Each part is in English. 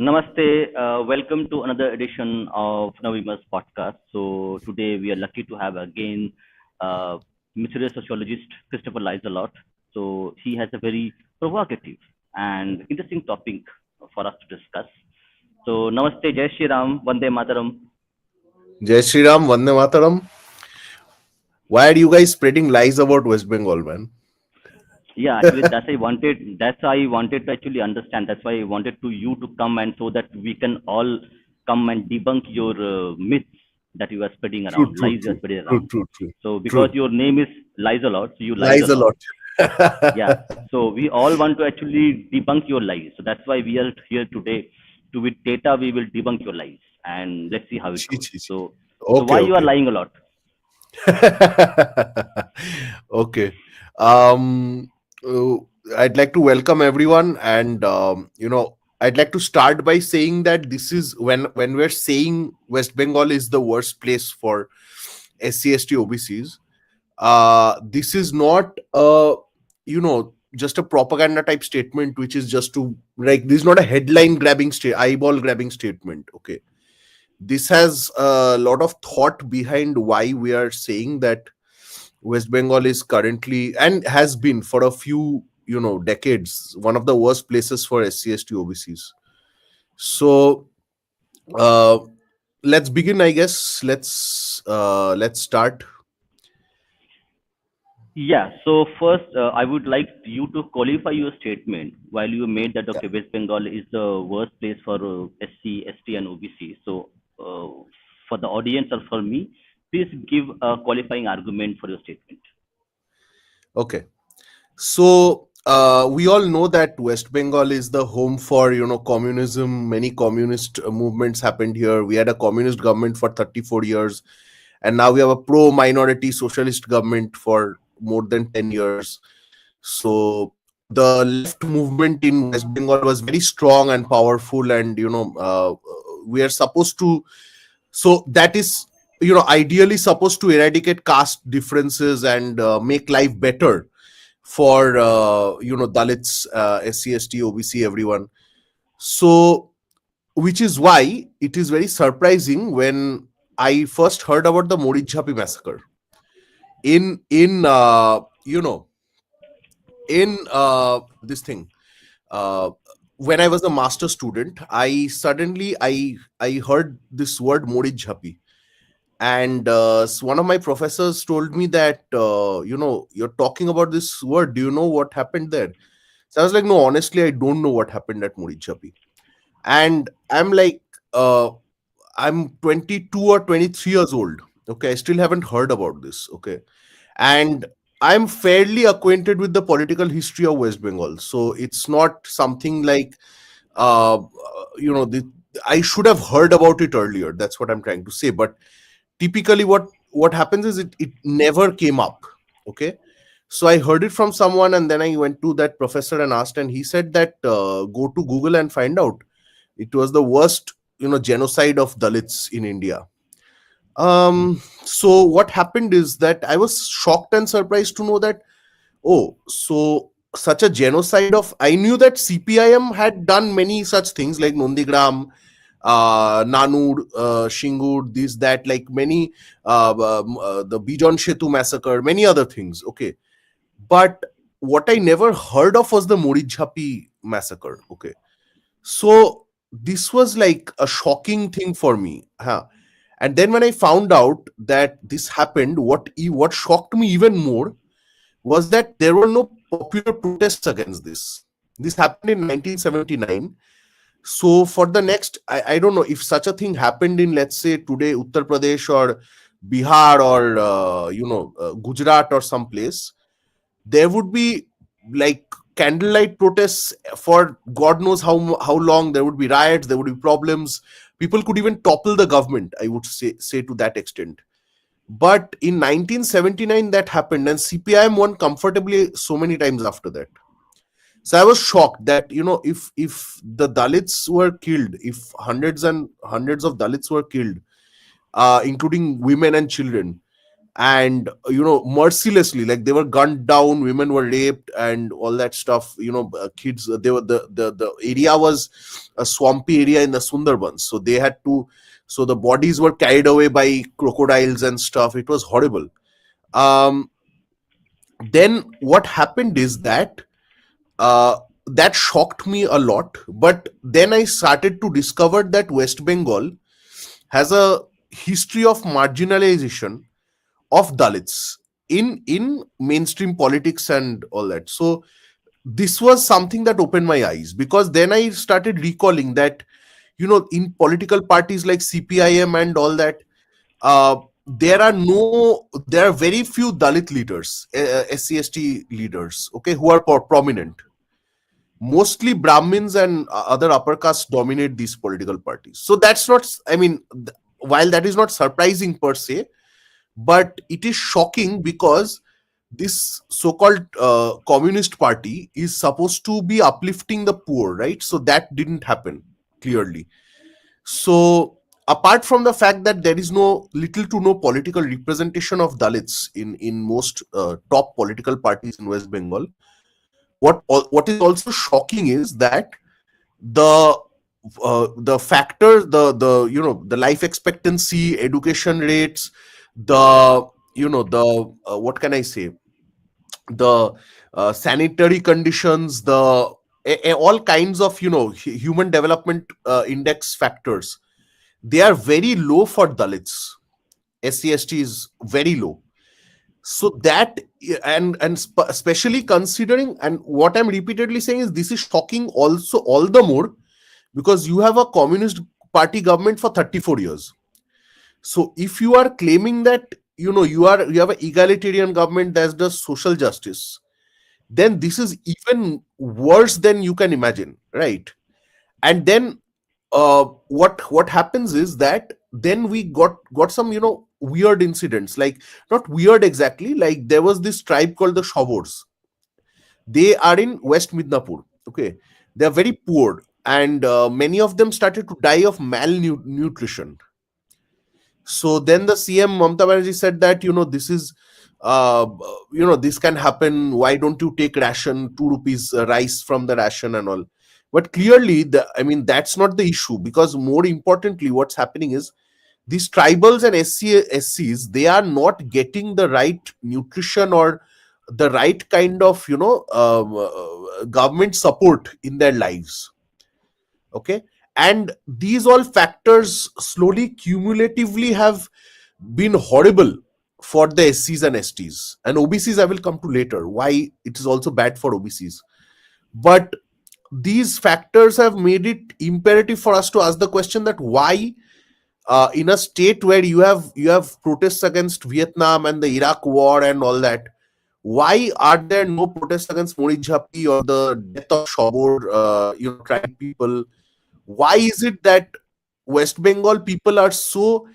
Namaste. Welcome to another edition of Navima's podcast. So today we are lucky to have again Mysterious Sociologist Christopher Lies-a-lot. So he has a very provocative and interesting topic for us to discuss. So Namaste, Jai Shri Ram, Vande Mataram. Jai Shri Ram, Vande Mataram. Why are you guys spreading lies about West Bengal, man? Yeah, actually that's I wanted to actually understand. That's why I wanted to you to come and so that we can all come and debunk your myths that you are spreading True, around, true, lies you are true, spreading true, around. true, true, So because true. your name is lies a lot, so you lies a Lies a lot. lot. Yeah. So we all want to actually debunk your lies. So that's why we are here today. To with data, we will debunk your lies, and let's see how it Chi, goes. chi, chi. So Okay, why you are okay. lying a lot? Okay. Um, uh, I'd like to welcome everyone, and I'd like to start by saying that this is when we're saying West Bengal is the worst place for SC/ST OBCs. This is not just a propaganda type statement, which is just to like this is not a headline grabbing eyeball grabbing statement. Okay, this has a lot of thought behind why we are saying that West Bengal is currently and has been for a few decades one of the worst places for SC/ST OBCs. So uh, let's begin, I guess. Let's start. Yeah. So first, I would like you to qualify your statement while you made that okay, West Bengal is the worst place for SC, ST, and OBC. So for the audience or for me, please give a qualifying argument for your statement. Okay. So we all know that West Bengal is the home for communism. Many communist movements happened here. We had a communist government for 34 years, and now we have a pro-minority socialist government for more than 10 years. So the left movement in West Bengal was very strong and powerful, and we are supposed to. So that is ideally supposed to eradicate caste differences and make life better for Dalits, SC/ST, OBC, everyone. So, which is why it is very surprising when I first heard about the Morijhapi massacre in this thing. Uh, when I was a master student, I heard this word Morijhapi, and one of my professors told me that you're talking about this word. Do you know what happened there? So I was like, no, honestly, I don't know what happened at Morichapi. And I'm like, I'm 22 or 23 years old. Okay, I still haven't heard about this. Okay, and I'm fairly acquainted with the political history of West Bengal, so it's not something like uh, you know the, I should have heard about it earlier. That's what I'm trying to say. But typically, what happens is it never came up. Okay, so I heard it from someone, and then I went to that professor and asked, and he said that go to Google and find out. It was the worst, genocide of Dalits in India. So what happened is that I was shocked and surprised to know that, oh, so such a genocide of. I knew that CPIM had done many such things like Nondigram, Nanur, Shingur, this, that, like many, the Bijon Shetu massacre, many other things. Okay, but what I never heard of was the Morijhapi massacre. Okay, so this was like a shocking thing for me. Huh? And then when I found out that this happened, what shocked me even more was that there were no popular protests against this. This happened in 1979. So for the next, I don't know if such a thing happened in, let's say, today Uttar Pradesh or Bihar or Gujarat or someplace, there would be like candlelight protests for God knows how long. There would be riots, there would be problems. People could even topple the government, I would say to that extent. But in 1979 that happened, and CPIM won comfortably so many times after that. So I was shocked that if the Dalits were killed, if hundreds and hundreds of Dalits were killed, including women and children, and mercilessly, like they were gunned down, women were raped and all that stuff. Kids, they were the area was a swampy area in the Sundarbans, so they had to, so the bodies were carried away by crocodiles and stuff. It was horrible. um then what happened is that uh that shocked me a lot, but then I started to discover that West Bengal has a history of marginalization of Dalits in mainstream politics and all that. So this was something that opened my eyes, because then I started recalling that in political parties like CPIM and all that, uh, there are very few Dalit leaders, SC/ST leaders, okay, who are prominent. Mostly Brahmins and other upper castes dominate these political parties. So that's not, I mean, while that is not surprising per se, but it is shocking because this so-called communist party is supposed to be uplifting the poor, right? So that didn't happen clearly. So apart from the fact that there is no little to no political representation of Dalits in most top political parties in West Bengal, what is also shocking is that the the factor, the life expectancy, education rates, the the what can I say, the sanitary conditions, the all kinds of human development index factors, they are very low for Dalits. SC/ST is very low. So that, especially considering, and what I'm repeatedly saying is this is shocking also all the more because you have a communist party government for 34 years. So if you are claiming that you have an egalitarian government that does social justice, then this is even worse than you can imagine, right? And then what happens is that then we got some weird incidents, like not weird exactly, like there was this tribe called the Shovors. They are in West Midnapur, okay. They are very poor, and many of them started to die of malnutrition. So then the CM Mamata Banerjee said that this is this can happen. Why don't you take ration, 2 rupees rice from the ration and all? But clearly, that's not the issue, because more importantly, what's happening is these tribals and SCs, they are not getting the right nutrition or the right kind of government support in their lives. Okay, and these all factors slowly cumulatively have been horrible for the SCs and STs and OBCs. I will come to later why it is also bad for OBCs, but these factors have made it imperative for us to ask the question that why in a state where you have protests against Vietnam and the Iraq war and all that, why are there no protests against Morijhapi or the death of Shobor tribe people? Why is it that West Bengal people are so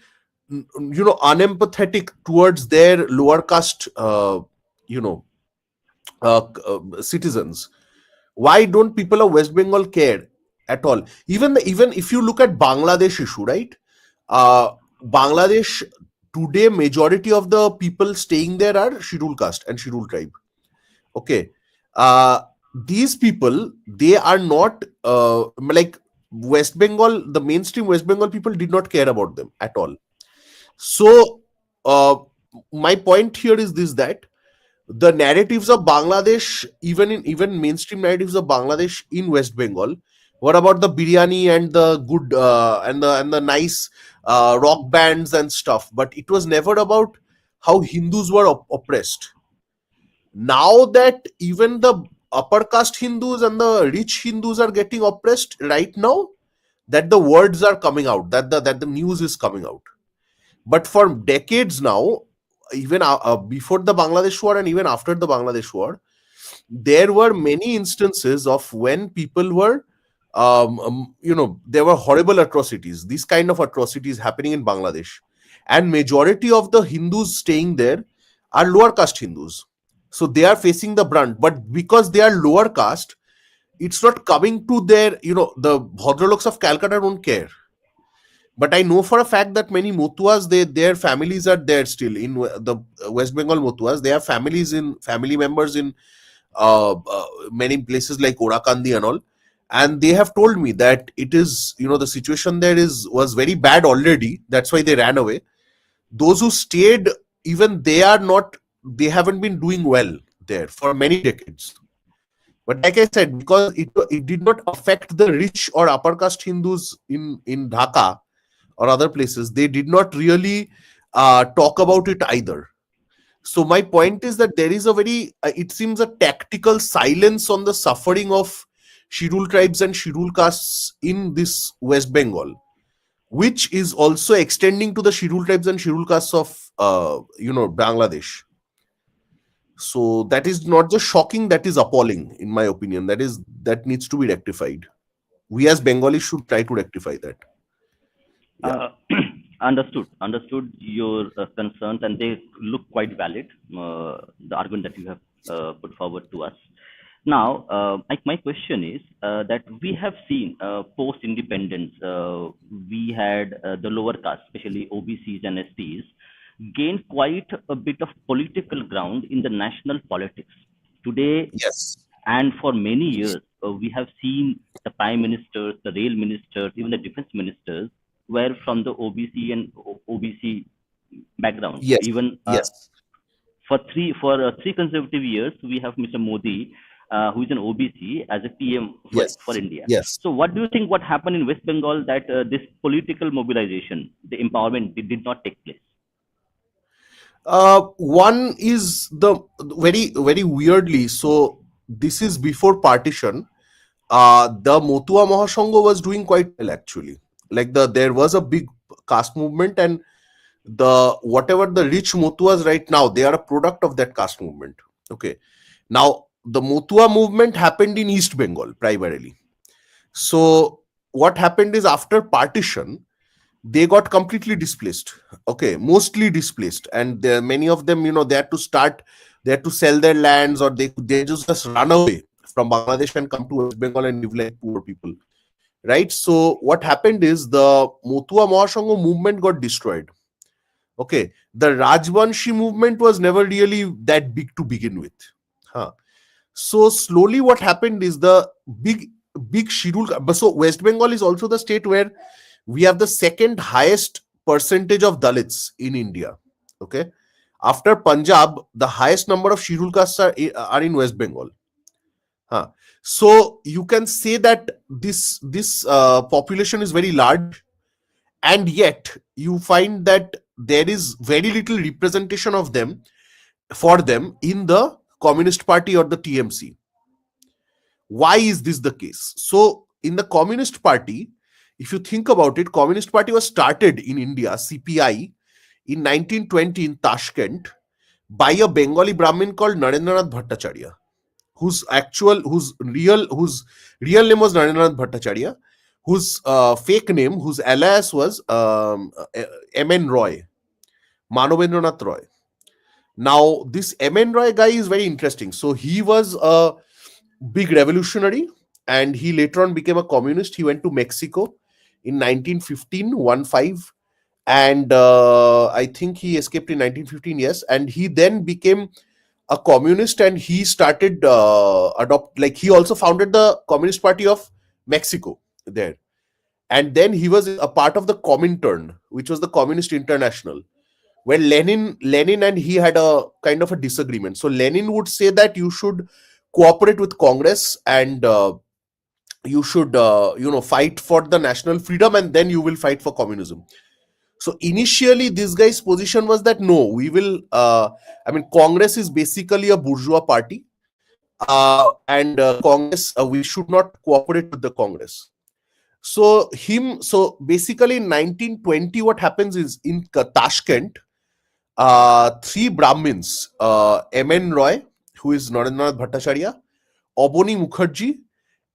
unempathetic towards their lower caste you know citizens? Why don't people of West Bengal care at all? Even if you look at Bangladesh issue, right? Bangladesh today, majority of the people staying there are scheduled caste and scheduled tribe. Okay, uh, these people, they are not like West Bengal. The mainstream West Bengal people did not care about them at all. So my point here is this, that the narratives of Bangladesh, even mainstream narratives of Bangladesh in West Bengal, were about the biryani and the good and the nice rock bands and stuff, but it was never about how Hindus were oppressed. Now that even the upper caste Hindus and the rich Hindus are getting oppressed right now, that the words are coming out, that the news is coming out. But for decades now, even before the Bangladesh war and even after the Bangladesh war, there were many instances of when people were, there were horrible atrocities, these kind of atrocities happening in Bangladesh. And majority of the Hindus staying there are lower caste Hindus. So they are facing the brunt. But because they are lower caste, it's not coming to their, the Bhadraloks of Calcutta don't care. But I know for a fact that many Motuas, their families are there still in the West Bengal Motuas. They have family members in many places like Orakandi and all, and they have told me that it is, the situation there was very bad already. That's why they ran away. Those who stayed, even they haven't been doing well there for many decades. But like I said, because it did not affect the rich or upper caste Hindus in Dhaka or other places, they did not really talk about it either. So my point is that there is it seems a tactical silence on the suffering of scheduled tribes and scheduled castes in this West Bengal, which is also extending to the scheduled tribes and scheduled castes of Bangladesh. So that is not just shocking, that is appalling, in my opinion. That needs to be rectified. We as Bengalis should try to rectify that. Yeah. Understood your concerns, and they look quite valid. The argument that you have put forward to us. Now, my question is that we have seen post-independence, we had the lower caste, especially OBCs and STs, gain quite a bit of political ground in the national politics. Today, Yes. and for many years, we have seen the prime ministers, the rail ministers, even the defense ministers were from the OBC and OBC background. Yes. Even Yes. for three consecutive years, we have Mr. Modi, who is an OBC, as a PM Yes. for India. Yes. So, what do you think? What happened in West Bengal that this political mobilization, the empowerment, did not take place? One is the very very weirdly. So this is before partition. The Motua Mahasangha was doing quite well actually. Like there was a big caste movement, and whatever the rich Motuas right now, they are a product of that caste movement. Okay. Now the Motua movement happened in East Bengal primarily. So what happened is, after partition, they got completely displaced. Okay, mostly displaced, and many of them, they had to sell their lands, or they just run away from Bangladesh and come to West Bengal and live like poor people, right? So what happened is, the Motua Mahasangha movement got destroyed. Okay, the Rajvanshi movement was never really that big to begin with. Huh. So slowly what happened is, the big schedule. So West Bengal is also the state where we have the second highest percentage of Dalits in India. Okay, after Punjab, the highest number of scheduled castes are in West Bengal. Huh. So you can say that this population is very large, and yet you find that there is very little representation of them in the Communist Party or the TMC. Why is this the case? So in the Communist Party, if you think about it, Communist Party was started in India, CPI, in 1920 in Tashkent by a Bengali Brahmin called Narendranath Bhattacharya, whose real name was Narendranath Bhattacharya, whose fake name, whose alias was M.N. Roy, Manobendranath Roy. Now, this M.N. Roy guy is very interesting. So he was a big revolutionary, and he later on became a communist. He went to Mexico in 1915, and I think he escaped in 1915. Yes, and he then became a communist, and he started he also founded the Communist Party of Mexico there, and then he was a part of the Comintern, which was the Communist International, where Lenin and he had a kind of a disagreement. So Lenin would say that you should cooperate with Congress, and you should fight for the national freedom, and then you will fight for communism. So initially this guy's position was that no, we will Congress is basically a bourgeois party, and Congress, we should not cooperate with the Congress. So basically in 1920 what happens is, in Tashkent, three Brahmins, M.N. Roy, who is Narendranath Bhattacharya, Obani Mukherjee,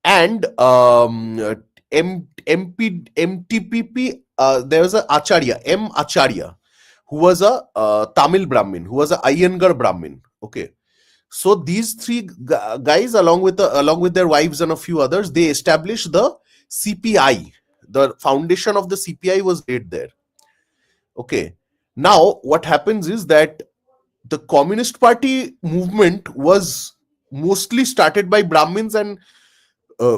and MTPP, there was a Acharya, M. Acharya, who was a Tamil Brahmin, who was a Iyengar Brahmin. Okay, so these three guys, along with their wives and a few others, they established the CPI, The foundation of the CPI was laid there. Okay. Now, what happens is that the Communist Party movement was mostly started by Brahmins and uh,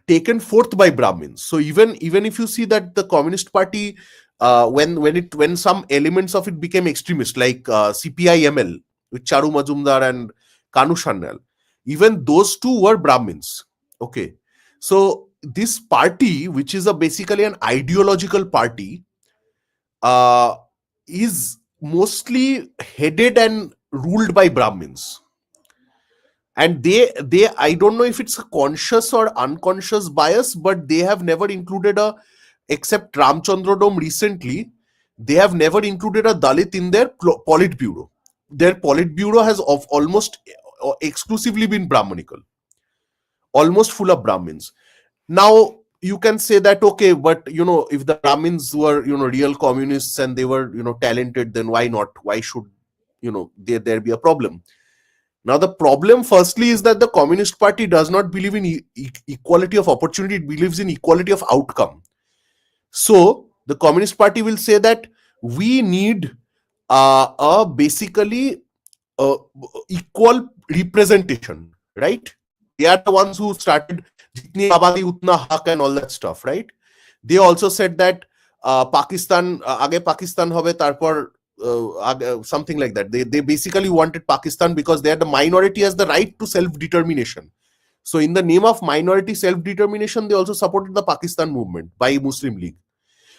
taken forth by Brahmins. So even if you see that the Communist Party, when some elements of it became extremist, like CPIML with Charu Majumdar and Kanu Sanyal, even those two were Brahmins. Okay, so this party, which is a basically an ideological party, uh, is mostly headed and ruled by Brahmins. And they I don't know if it's a conscious or unconscious bias, but they have never included a, except Ramchandra Dom recently, they have never included a Dalit in their politburo. Their politburo has almost exclusively been Brahmanical, almost full of Brahmins. Now you can say that, okay, but if the Brahmins were real communists and they were talented, then why not, why should there be a problem? Now, the problem, firstly, is that the Communist Party does not believe in equality of opportunity, it believes in equality of outcome. So, the Communist Party will say that we need a basically equal representation, right? They are the ones who started Jitni Abadi Utna Haq and all that stuff, right? They also said that Pakistan, Age Pakistan hobe, tarpor something like that. They basically wanted Pakistan because they had the minority has the right to self-determination. So in the name of minority self-determination, they also supported the Pakistan movement by Muslim League.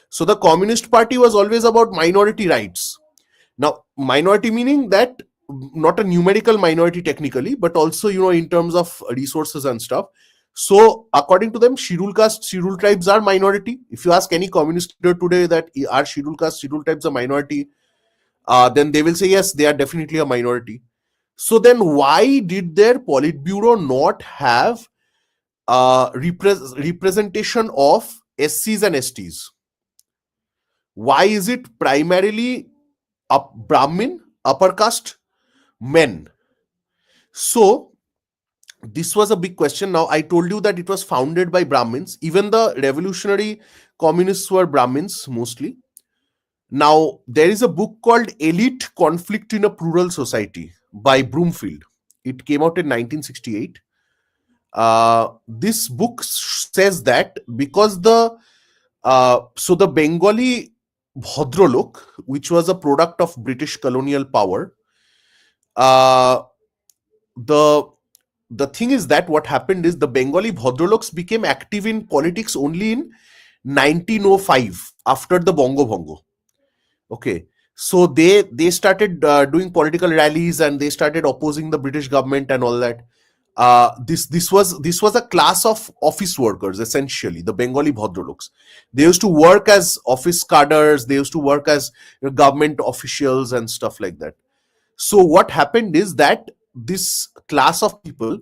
So the Communist Party was always about minority rights. Now, minority meaning that not a numerical minority technically, but also, in terms of resources and stuff. So, according to them, scheduled caste, scheduled tribes are minority. If you ask any communist leader today that are scheduled caste, scheduled tribes a minority, then they will say yes, they are definitely a minority. So then, why did their Politburo not have representation of SCs and STs? Why is it primarily Brahmin, upper caste, men? So this was a big question. Now, I told you that it was founded by Brahmins. Even the revolutionary communists were Brahmins mostly. Now, there is a book called Elite Conflict in a Plural Society by Broomfield. It came out in 1968. This book says that because the Bengali Bhadralok, which was a product of British colonial power, uh, the the thing is that what happened is the Bengali Bhadraloks became active in politics only in 1905 after the Bongo Bongo. Okay, so they started doing political rallies and they started opposing the British government and all that. This was a class of office workers, essentially the Bengali Bhadraloks. They used to work as office cadres, they used to work as government officials and stuff like that. So what happened is that this class of people,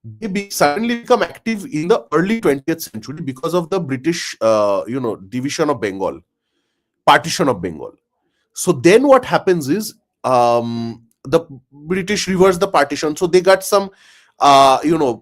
they suddenly become active in the early 20th century because of the British division of Bengal, partition of Bengal. So then what happens is the British reversed the partition, so they got some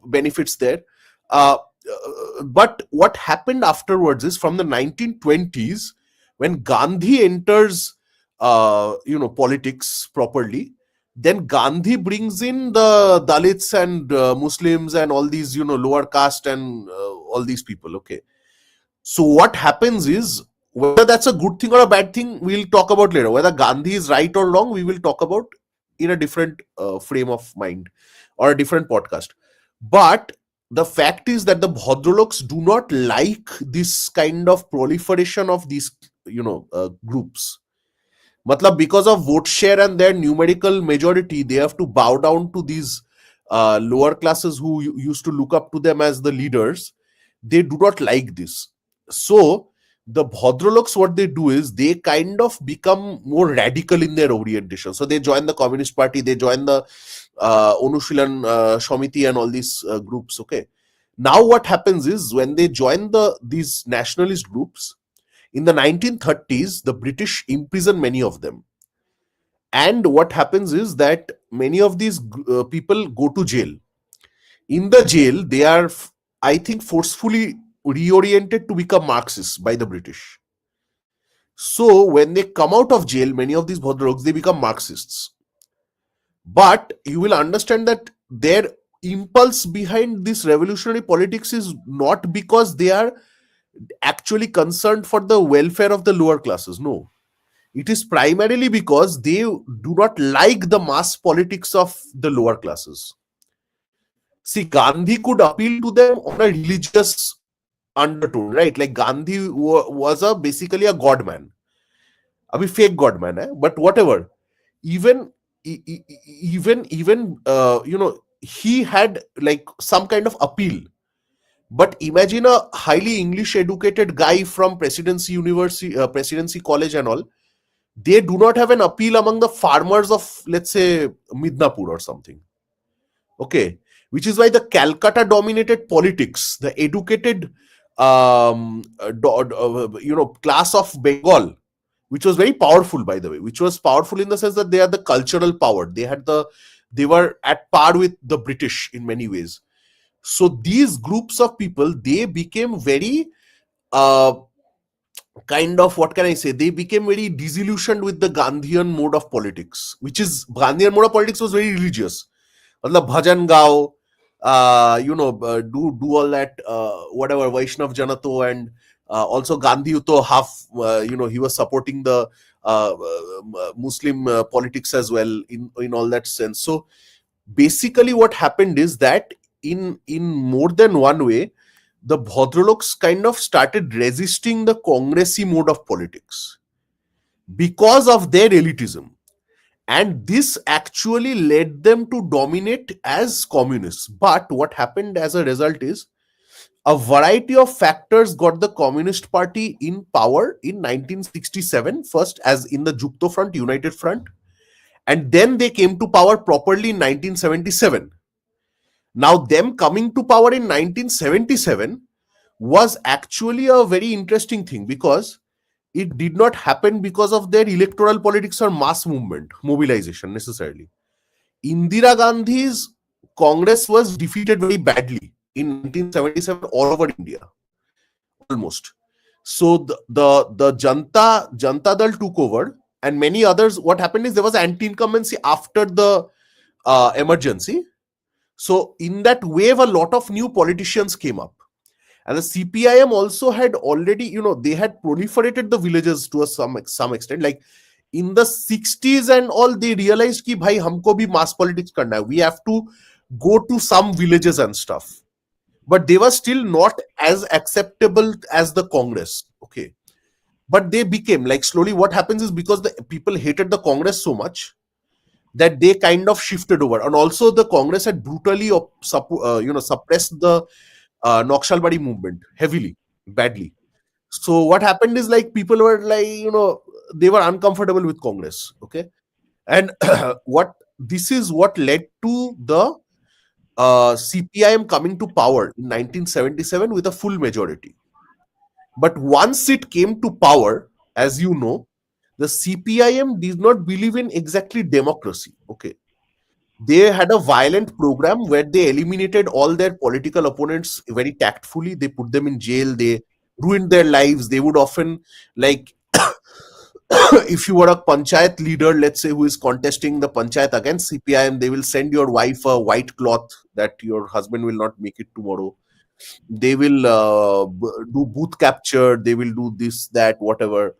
benefits there. But what happened afterwards is from the 1920s, when Gandhi enters politics properly, then Gandhi brings in the Dalits and Muslims and all these lower caste and all these people. Okay, so what happens is, whether that's a good thing or a bad thing, we'll talk about later. Whether Gandhi is right or wrong, we will talk about in a different frame of mind or a different podcast. But the fact is that the Bhadraloks do not like this kind of proliferation of these groups. Matlab, because of vote share and their numerical majority, they have to bow down to these lower classes who used to look up to them as the leaders. They do not like this. So the Bhadraloks, what they do is they kind of become more radical in their orientation. So they join the Communist Party, they join the Onushilan Shamiti and all these groups. Okay. Now what happens is, when they join these nationalist groups, in the 1930s, the British imprison many of them. And what happens is that many of these people go to jail. In the jail, they are, I think, forcefully reoriented to become Marxists by the British. So when they come out of jail, many of these Bhadraloks, they become Marxists. But you will understand that their impulse behind this revolutionary politics is not because they are actually concerned for the welfare of the lower classes. No, it is primarily because they do not like the mass politics of the lower classes. See, Gandhi could appeal to them on a religious undertone, right? Like Gandhi was a basically a god man, a fake god man, but whatever. Even he had like some kind of appeal. But imagine a highly English educated guy from Presidency University, Presidency College, and all. They do not have an appeal among the farmers of, let's say, Midnapur or something. Okay, which is why the Calcutta dominated politics, the educated, class of Bengal, which was very powerful, by the way, which was powerful in the sense that they had the cultural power. They were at par with the British in many ways. So these groups of people, they became very uh, kind of, what can I say? They became very disillusioned with the Gandhian mode of politics, which is Gandhian mode of politics was very religious. मतलब bhajan gao, do all that, whatever Vaishnav Janato, and also Gandhi to half, he was supporting the Muslim politics as well in all that sense. So basically, what happened is that in more than one way, the Bhadraloks kind of started resisting the Congressy mode of politics because of their elitism. And this actually led them to dominate as communists. But what happened as a result is a variety of factors got the Communist Party in power in 1967, first as in the Jukto Front, United Front, and then they came to power properly in 1977. Now, them coming to power in 1977 was actually a very interesting thing because it did not happen because of their electoral politics or mass movement, mobilization necessarily. Indira Gandhi's Congress was defeated very badly in 1977 all over India, almost. So the Janta Dal took over, and many others. What happened is there was anti-incumbency after the emergency. So in that wave, a lot of new politicians came up. And the CPIM also had already, they had proliferated the villages to some extent. Like in the 60s and all, they realized ki bhai humko bhi mass politics karna hai. We have to go to some villages and stuff. But they were still not as acceptable as the Congress. Okay. But they became, like, slowly what happens is because the people hated the Congress so much that they kind of shifted over. And also the Congress had brutally suppressed the Naxalbari movement heavily, badly. So what happened is, like, people were like, they were uncomfortable with Congress. Okay. And this is what led to the CPIM coming to power in 1977 with a full majority. But once it came to power, as you know, the CPIM did not believe in exactly democracy. Okay. They had a violent program where they eliminated all their political opponents very tactfully. They put them in jail. They ruined their lives. They would often, like, if you were a panchayat leader, let's say, who is contesting the panchayat against CPIM, they will send your wife a white cloth that your husband will not make it tomorrow. They will do booth capture. They will do this, that, whatever.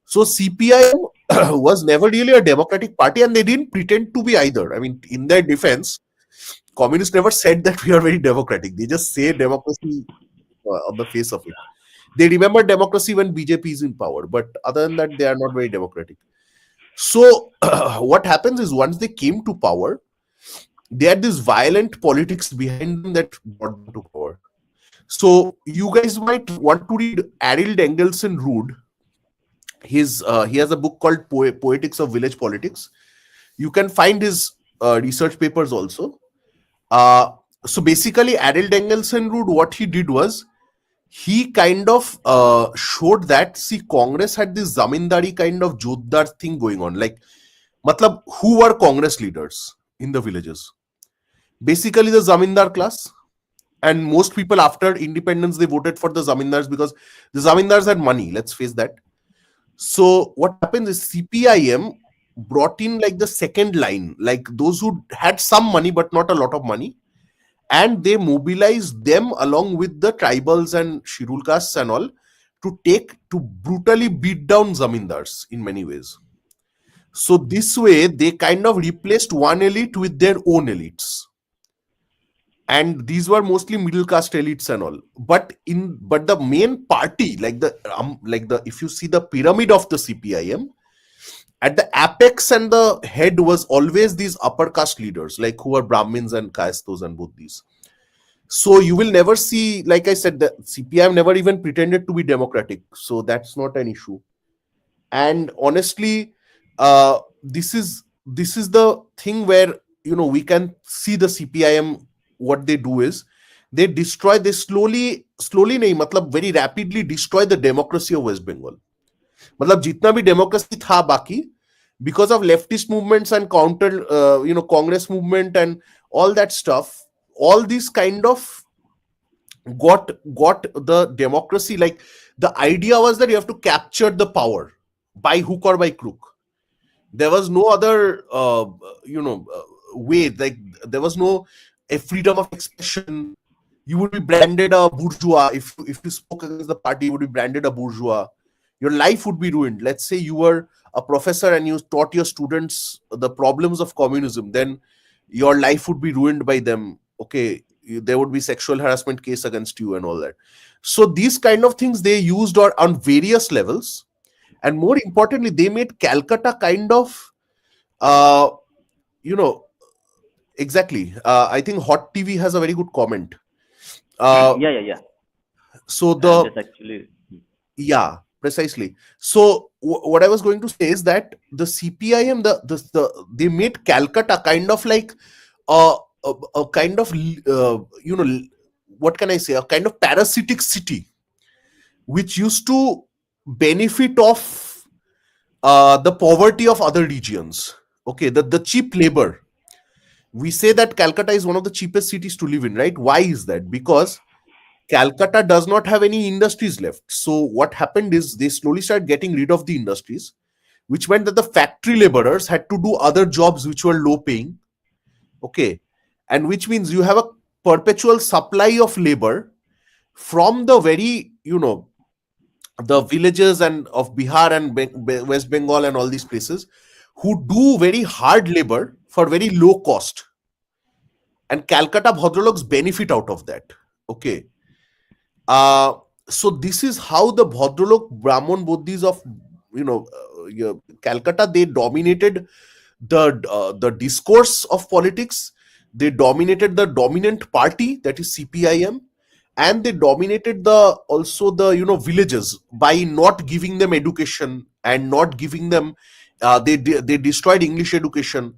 So CPIM was never really a democratic party, and they didn't pretend to be either. I mean, in their defense, communists never said that we are very democratic. They just say democracy on the face of it. They remember democracy when BJP is in power, but other than that, they are not very democratic. So what happens is, once they came to power, they had this violent politics behind them that brought them to power. So you guys might want to read Arild Engelsen Rood. He has a book called Poetics of Village Politics. You can find his research papers also. So basically, Arild Engelsen Rood, what he did was, he kind of showed that, see, Congress had this zamindari kind of jotdar thing going on. Like, matlab, who were Congress leaders in the villages? Basically, the zamindar class And most people after independence they voted for the zamindars because the zamindars had money. Let's face that. So what happens is CPIM brought in like the second line, like those who had some money but not a lot of money, and they mobilized them along with the tribals and Shirul castes and all to brutally beat down zamindars in many ways. So this way they kind of replaced one elite with their own elites, and these were mostly middle caste elites and all. But the main party, like the if you see the pyramid of the CPIM, at the apex and the head was always these upper caste leaders, like who are Brahmins and Kayasthos and Buddhis. So you will never see, like I said, the CPIM never even pretended to be democratic, so that's not an issue. And honestly, this is the thing where we can see the CPIM. What they do is they slowly nahi, matlab very rapidly destroy the democracy of West Bengal. मतलब जितना भी democracy था बाकी, because of leftist movements and counter Congress movement and all that stuff, all these kind of got the democracy. Like the idea was that you have to capture the power by hook or by crook. There was no other way. Like there was no a freedom of expression. You would be branded a bourgeois. If you spoke against the party, you would be branded a bourgeois. Your life would be ruined. Let's say you were a professor and you taught your students the problems of communism, then your life would be ruined by them. Okay, there would be sexual harassment case against you and all that. So these kind of things they used or on various levels, and more importantly, they made Calcutta kind of, uh, you know, exactly. I think Hot TV has a very good comment. Uh, Yeah. so I'm the just actually. Yeah, precisely. So what I was going to say is that the CPIM, they made Calcutta kind of like a a kind of what can I say, a kind of parasitic city which used to benefit of the poverty of other regions. Okay, the cheap labor. We say that Calcutta is one of the cheapest cities to live in, right? Why is that? Because Calcutta does not have any industries left. So what happened is they slowly started getting rid of the industries, which meant that the factory laborers had to do other jobs which were low paying. Okay, and which means you have a perpetual supply of labor from the very the villages and of Bihar and West Bengal and all these places who do very hard labor for very low cost, and Calcutta Bhadraloks benefit out of that. Okay, uh, so this is how the Bhadralok Brahman Buddhis of Calcutta, they dominated the discourse of politics. They dominated the dominant party, that is CPIM, and they dominated the also the villages by not giving them education and not giving them. They destroyed English education.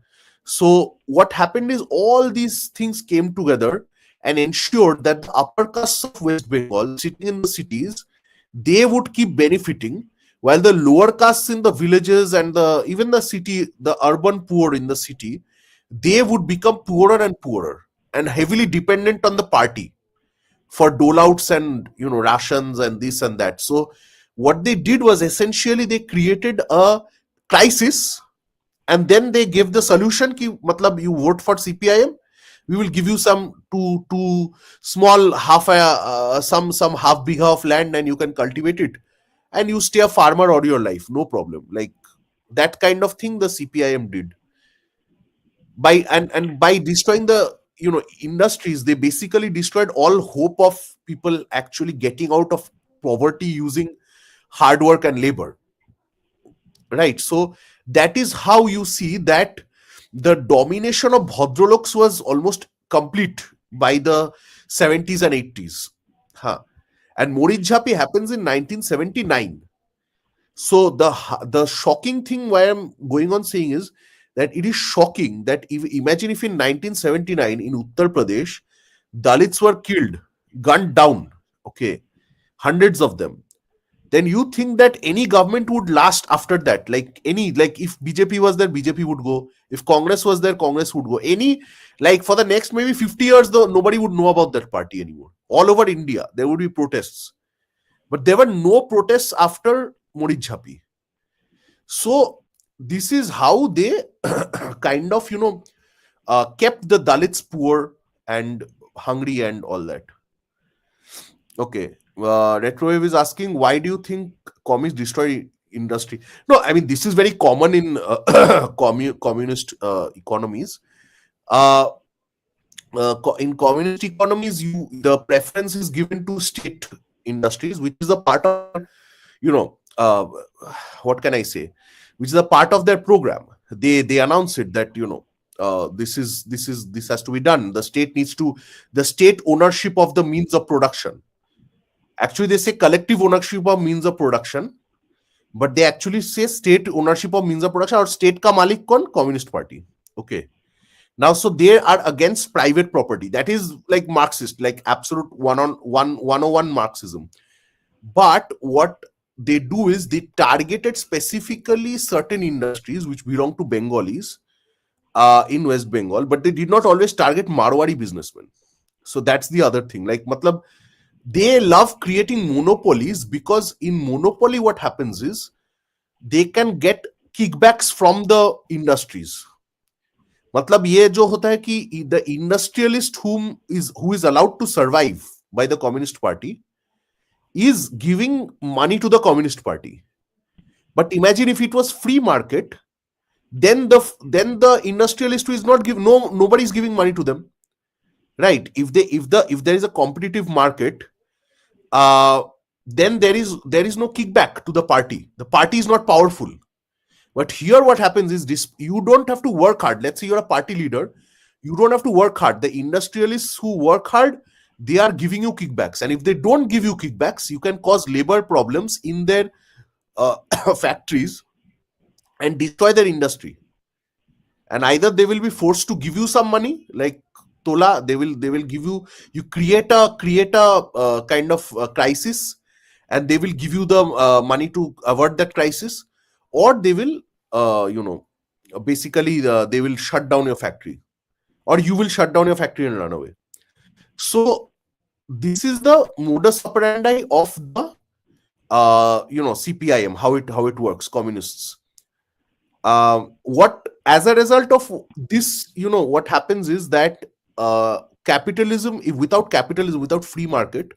So what happened is all these things came together and ensured that the upper castes of West Bengal sitting in the cities, they would keep benefiting, while the lower castes in the villages and even the city, the urban poor in the city, they would become poorer and poorer and heavily dependent on the party for dole outs and rations and this and that. So what they did was essentially they created a crisis, and then they gave the solution ki matlab you vote for CPIM, we will give you some two small some half bigha of land and you can cultivate it and you stay a farmer all your life, no problem. Like that kind of thing the CPIM did and by destroying the industries. They basically destroyed all hope of people actually getting out of poverty using hard work and labor, right? So that is how you see that the domination of Bhadraloks was almost complete by the 70s and 80s. Huh. And Morijjapi happens in 1979. So the shocking thing why I'm going on saying is that it is shocking that imagine if in 1979 in Uttar Pradesh Dalits were killed, gunned down, okay, hundreds of them. then you think that any government would last after that? Like any, like if BJP was there, BJP would go. If Congress was there, Congress would go. Any, like for the next maybe 50 years, though, nobody would know about that party anymore. All over India, there would be protests. But there were no protests after Modi Jhapi. So this is how they kind of, kept the Dalits poor and hungry and all that. Okay. Retrowave is asking, why do you think communists destroy industry? No, I mean, this is very common in communist economies. Uh, in communist economies, the preference is given to state industries, which is a part of, you know, what can I say? Which is a part of their program. They announce it that, this has to be done. The state ownership of the means of production. Actually, they say collective ownership of means of production, but they actually say state ownership of means of production, or state ka malik kon Communist Party. Okay. Now, so they are against private property. That is like Marxist, like absolute 101 Marxism. But what they do is they targeted specifically certain industries which belong to Bengalis in West Bengal, but they did not always target Marwari businessmen. So that's the other thing. Like, matlab, they love creating monopolies, because in monopoly what happens is they can get kickbacks from the industries. मतलब ये जो होता है कि the industrialist who is allowed to survive by the Communist Party is giving money to the Communist Party. But imagine if it was free market, then the industrialist who is not giving, nobody is giving money to them, right? If there is a competitive market, then there is no kickback to the party. The party is not powerful. But here what happens is this: you don't have to work hard. Let's say you're a party leader, you don't have to work hard. The industrialists who work hard, they are giving you kickbacks, and if they don't give you kickbacks, you can cause labor problems in their factories and destroy their industry. And either they will be forced to give you some money, like tola, they will give you create a kind of crisis, and they will give you the money to avert that crisis, or they will basically they will shut down your factory, or you will shut down your factory and run away. So this is the modus operandi of the CPIM, how it works, communists. What as a result of this, what happens is that capitalism, without free market,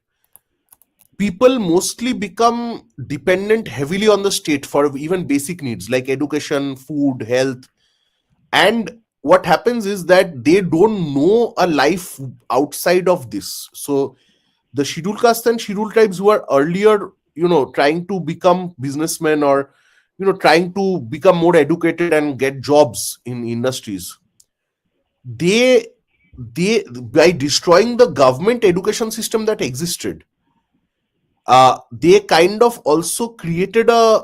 people mostly become dependent heavily on the state for even basic needs like education, food, health. And what happens is that they don't know a life outside of this. So the scheduled caste and scheduled tribes who are earlier, trying to become businessmen, or trying to become more educated and get jobs in industries, they by destroying the government education system that existed, they kind of also created a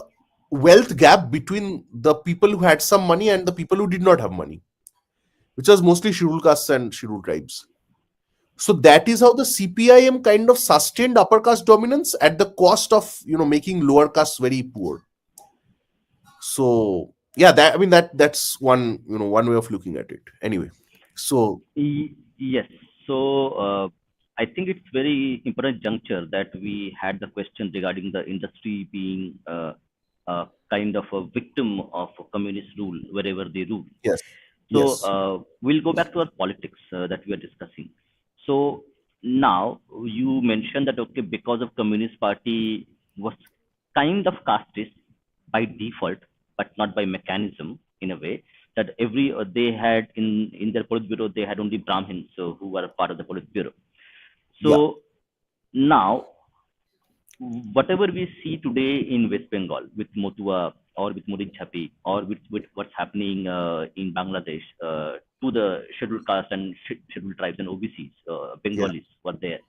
wealth gap between the people who had some money and the people who did not have money, which was mostly scheduled castes and scheduled tribes. So that is how the CPIM kind of sustained upper caste dominance at the cost of making lower castes very poor. So yeah, that's one way of looking at it. Anyway, so Yes. So I think it's very important juncture that we had the question regarding the industry being kind of a victim of communist rule wherever they rule. yes, So yes, we'll go back to our politics that we are discussing. So now you mentioned that okay, because of Communist Party was kind of casteist by default, but not by mechanism in a way that every they had in their Politburo they had only Brahmins who were a part of the Politburo. yeah, So now whatever we see today in West Bengal with Motua or with Modi Jhapi or with what's happening in Bangladesh to the scheduled caste and scheduled tribes and OBCs, yeah, Bengalis were there.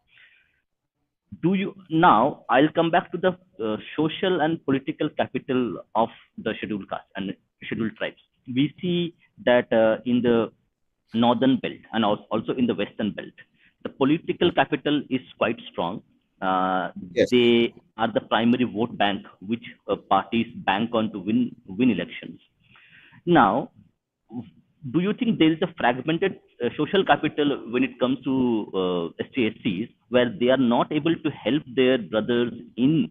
Do you now? I'll come back to the social and political capital of the scheduled caste and scheduled tribes. We see that in the northern belt and also in the western belt, the political capital is quite strong. Uh, yes, they are the primary vote bank which parties bank on to win elections. Now, do you think there is a fragmented social capital when it comes to STSCs where they are not able to help their brothers in,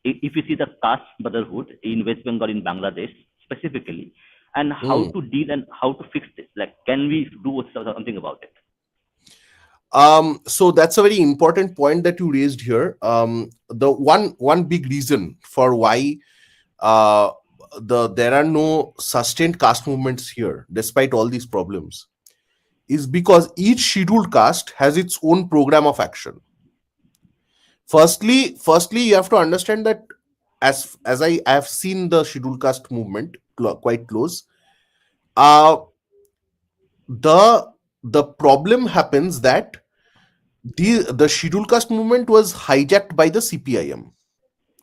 if you see the caste brotherhood in West Bengal, in Bangladesh specifically, and how Hmm. to deal and how to fix this? Like, can we do something about it? So that's a very important point that you raised here. The one big reason for why uh, there are no sustained caste movements here, despite all these problems, is because each scheduled caste has its own program of action. Firstly, you have to understand that as I have seen the scheduled caste movement quite close. Uh, the problem happens that the scheduled caste movement was hijacked by the CPIM,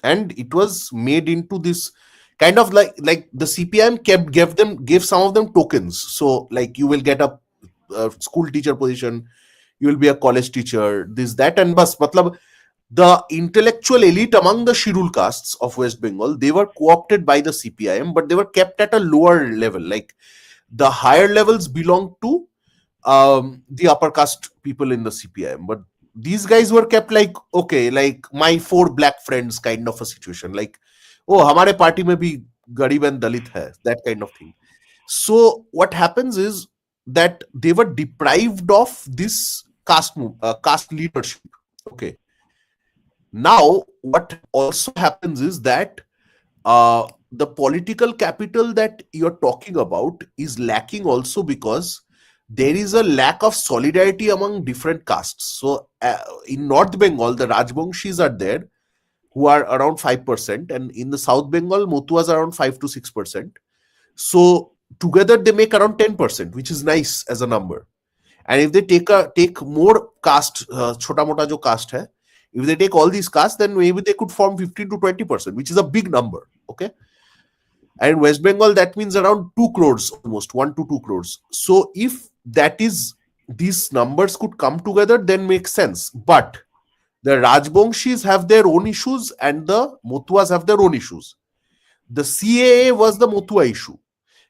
and it was made into this kind of like the CPIM gave some of them tokens. So like you will get a school teacher position, you will be a college teacher, this that, and bas matlab the intellectual elite among the scheduled castes of West Bengal, they were co-opted by the CPIM, but they were kept at a lower level. Like the higher levels belonged to the upper caste people in the CPIM, but these guys were kept like, okay, like my four black friends kind of a situation. Like, oh, hamare party mein bhi garib and dalit hai, that kind of thing. So what happens is that they were deprived of this caste leadership. Okay. Now what also happens is that the political capital that you're talking about is lacking also because there is a lack of solidarity among different castes. So in North Bengal, the Rajbongshis are there who are around 5%, and in the South Bengal, Motuas are around 5 to 6%. So together they make around 10%, which is nice as a number. And if they take more caste, chota mota jo caste hai, if they take all these castes, then maybe they could form 15 to 20%, which is a big number. Okay. And West Bengal, that means around 2 crores, almost 1 to 2 crores. So if that is, these numbers could come together, then makes sense. But the Rajbongshis have their own issues and the Motuas have their own issues. The CAA was the Motua issue.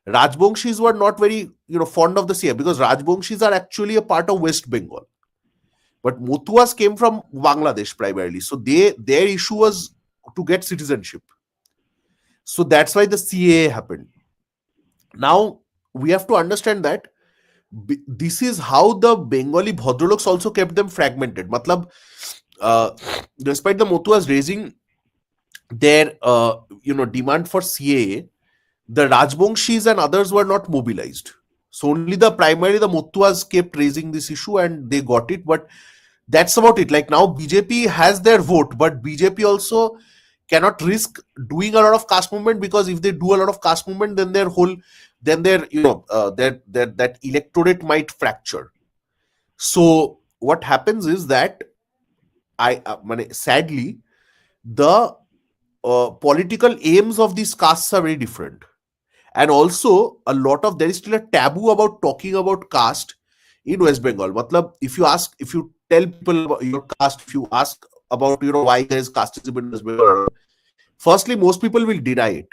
Rajbongshis were not very, fond of the CAA because Rajbongshis are actually a part of West Bengal. But Motuas came from Bangladesh primarily. So their issue was to get citizenship. So that's why the CAA happened. Now we have to understand that this is how the Bengali Bhadraloks also kept them fragmented. Matlab, uh, despite the Motuas raising their demand for CAA, the Rajbongshis and others were not mobilized. So only the Motuas kept raising this issue and they got it. But that's about it. Like now BJP has their vote, but BJP also cannot risk doing a lot of caste movement, because if they do a lot of caste movement, then their that electorate might fracture. So what happens is that sadly the political aims of these castes are very different, and also a lot of, there is still a taboo about talking about caste in West Bengal. Matlab, if you tell people about your caste, if you ask about why there is casteism in West Bengal, firstly most people will deny it.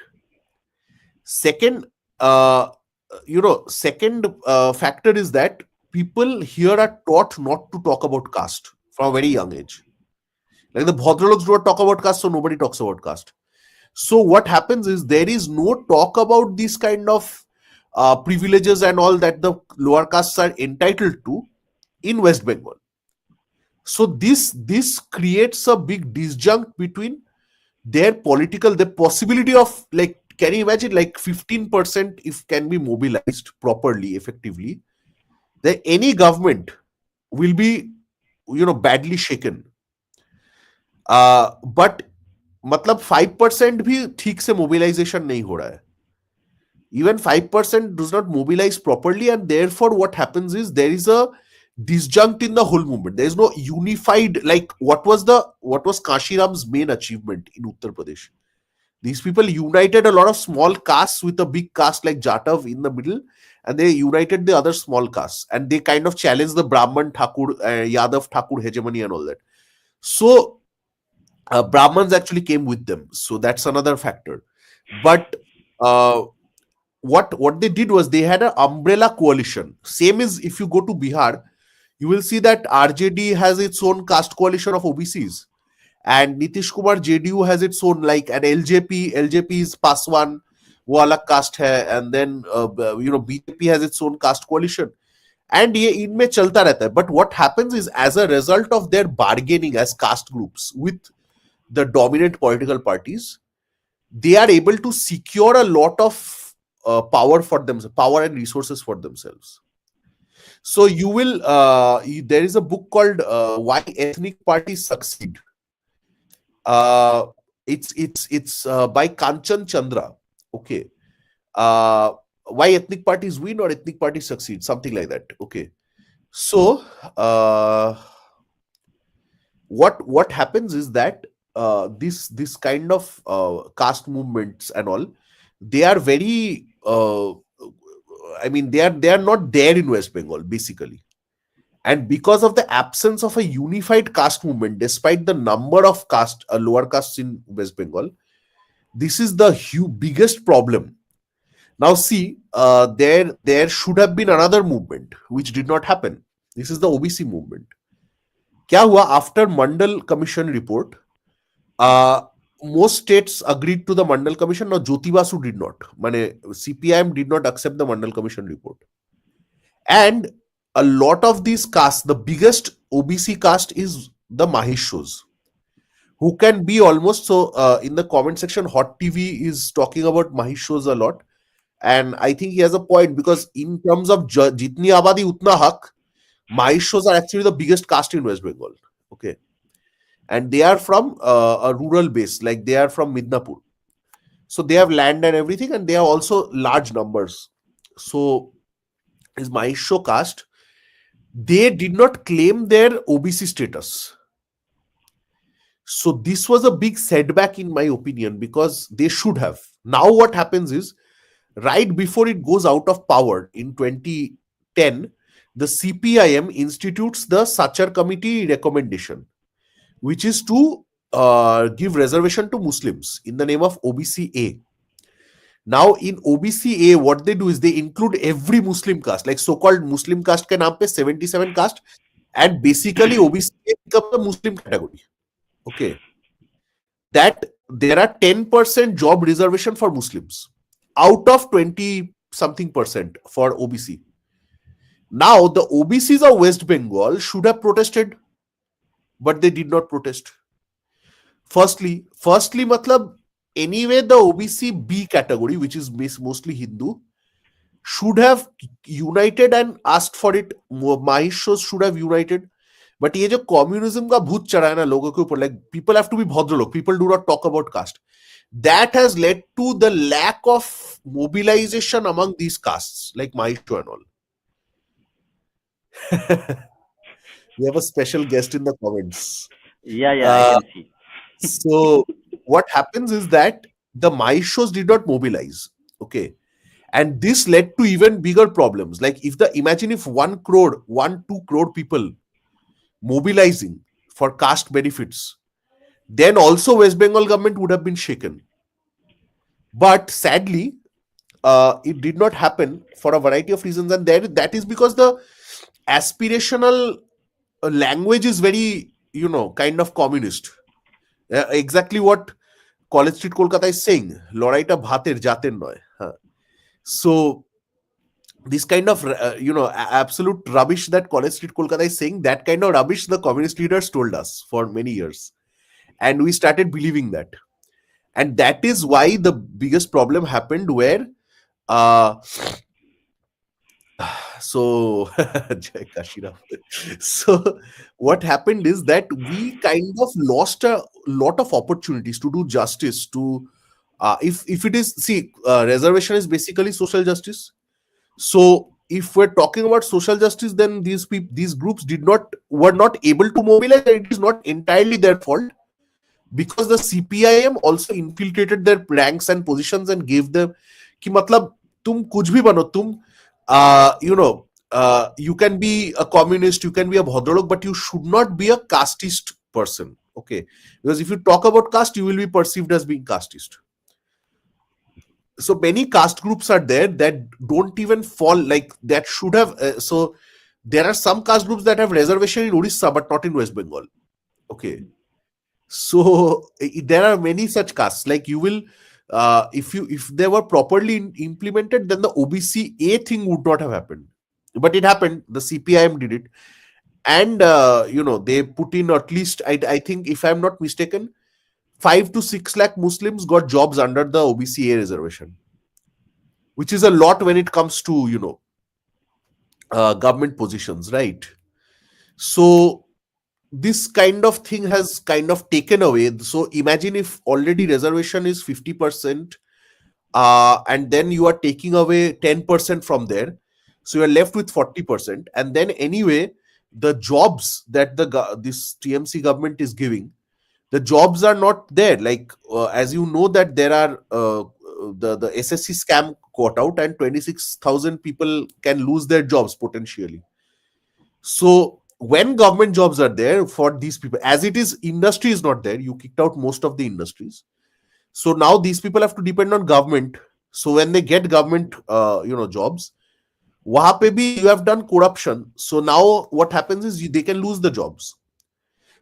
Second, factor is that people here are taught not to talk about caste from a very young age. Like the Bhadraloks do not talk about caste, so nobody talks about caste. So what happens is there is no talk about these kind of privileges and all that the lower castes are entitled to in West Bengal. So this creates a big disjunct between the possibility of, like, can you imagine, like 15% if can be mobilized properly, effectively, then any government will be badly shaken. But मतलब 5% भी ठीक से mobilization नहीं हो रहा है. Even 5% does not mobilize properly, and therefore what happens is there is a disjunct in the whole movement. There is no unified, like what was Kashiram's main achievement in Uttar Pradesh. These people united a lot of small castes with a big caste like Jatav in the middle, and they united the other small castes, and they kind of challenged the Brahman Thakur, Yadav Thakur hegemony and all that. So Brahmins actually came with them, so that's another factor. But uh, what they did was they had an umbrella coalition. Same as if you go to Bihar, you will see that RJD has its own caste coalition of OBCs, and Nitish Kumar JDU has its own, like an LJP. LJP is Paswan, wo alag caste hai, and then BJP has its own caste coalition, and ये इनमें चलता रहता है. But what happens is, as a result of their bargaining as caste groups with the dominant political parties, they are able to secure a lot of power for themselves, power and resources for themselves. So you will, there is a book called Why Ethnic Parties Succeed. It's by Kanchan Chandra. Okay. Why ethnic parties win or ethnic parties succeed, something like that. Okay. So what happens is that this kind of caste movements and all, they are very I mean, they are not there in West Bengal basically. And because of the absence of a unified caste movement, despite the number of caste lower castes in West Bengal, this is the biggest problem. Now see, there should have been another movement which did not happen. This is the OBC movement. क्या हुआ? After Mandal Commission report, most states agreed to the Mandal Commission. Now Jyoti Basu did not. Mane CPIM did not accept the Mandal Commission report. And a lot of these castes, the biggest OBC caste is the Maheshos, who can be almost so. In the comment section, Hot TV is talking about Maheshos a lot, and I think he has a point, because in terms of jitni abadi utna hak, Maheshos are actually the biggest caste in West Bengal. Okay, and they are from a rural base, like they are from Midnapur, so they have land and everything, and they are also large numbers. So is Mahesho caste, they did not claim their OBC status. So this was a big setback in my opinion, because they should have. Now what happens is, right before it goes out of power in 2010, the CPIM institutes the Sachar Committee recommendation, which is to give reservation to Muslims in the name of OBC-A. Now in OBC-A, what they do is they include every Muslim caste, like so-called Muslim caste ke naam pe 77 caste, and basically OBC-A becomes a Muslim category. Okay. That there are 10% job reservation for Muslims out of 20 something percent for OBC. Now the OBCs of West Bengal should have protested, but they did not protest. Firstly, matlab, anyway, the OBC B category, which is mostly Hindu, should have united and asked for it. Maheshos should have united. But ये जो communism का भूत चढ़ा है ना लोगों के ऊपर, like people have to be bhadralok, people do not talk about caste. That has led to the lack of mobilization among these castes, like Mahesho and all. We have a special guest in the comments. Yeah, I can see. So what happens is that the Maheshos did not mobilize. Okay. And this led to even bigger problems. Like imagine if 1 crore, 2 crore people mobilizing for caste benefits, then also West Bengal government would have been shaken. But sadly, it did not happen for a variety of reasons, and that is because the aspirational language is very, kind of communist. Exactly what College Street Kolkata is saying, Loraita bhater jater noy. So this kind of absolute rubbish that College Street Kolkata is saying, that kind of rubbish the communist leaders told us for many years, and we started believing that. And that is why the biggest problem happened, where so what happened is that we kind of lost a lot of opportunities to do justice to if it is, reservation is basically social justice. So if we're talking about social justice, then these groups were not able to mobilize, and it is not entirely their fault, because the CPIM also infiltrated their ranks and positions and gave them ki matlab tum kuch bhi bano, tum you can be a communist, you can be a bhadralok, but you should not be a casteist person. Okay, because if you talk about caste, you will be perceived as being casteist. So many caste groups are there that don't even fall, like that should have. So there are some caste groups that have reservation in Orissa but not in West Bengal. Okay, so there are many such castes. Like you will, if they were properly implemented, then the OBC A thing would not have happened. But it happened. The CPIM did it, and they put in at least I think if I'm not mistaken, 5 to 6 lakh Muslims got jobs under the OBC A reservation, which is a lot when it comes to government positions, right? So this kind of thing has kind of taken away. So imagine if already reservation is 50%, and then you are taking away 10% from there, so you are left with 40%. And then anyway, the jobs that this TMC government is giving, the jobs are not there. Like as you know that there are the SSC scam caught out, and 26,000 people can lose their jobs potentially. So when government jobs are there for these people, as it is, industry is not there. You kicked out most of the industries. So now these people have to depend on government. So when they get government, jobs, wahan pe bhi you have done corruption. So now what happens is they can lose the jobs.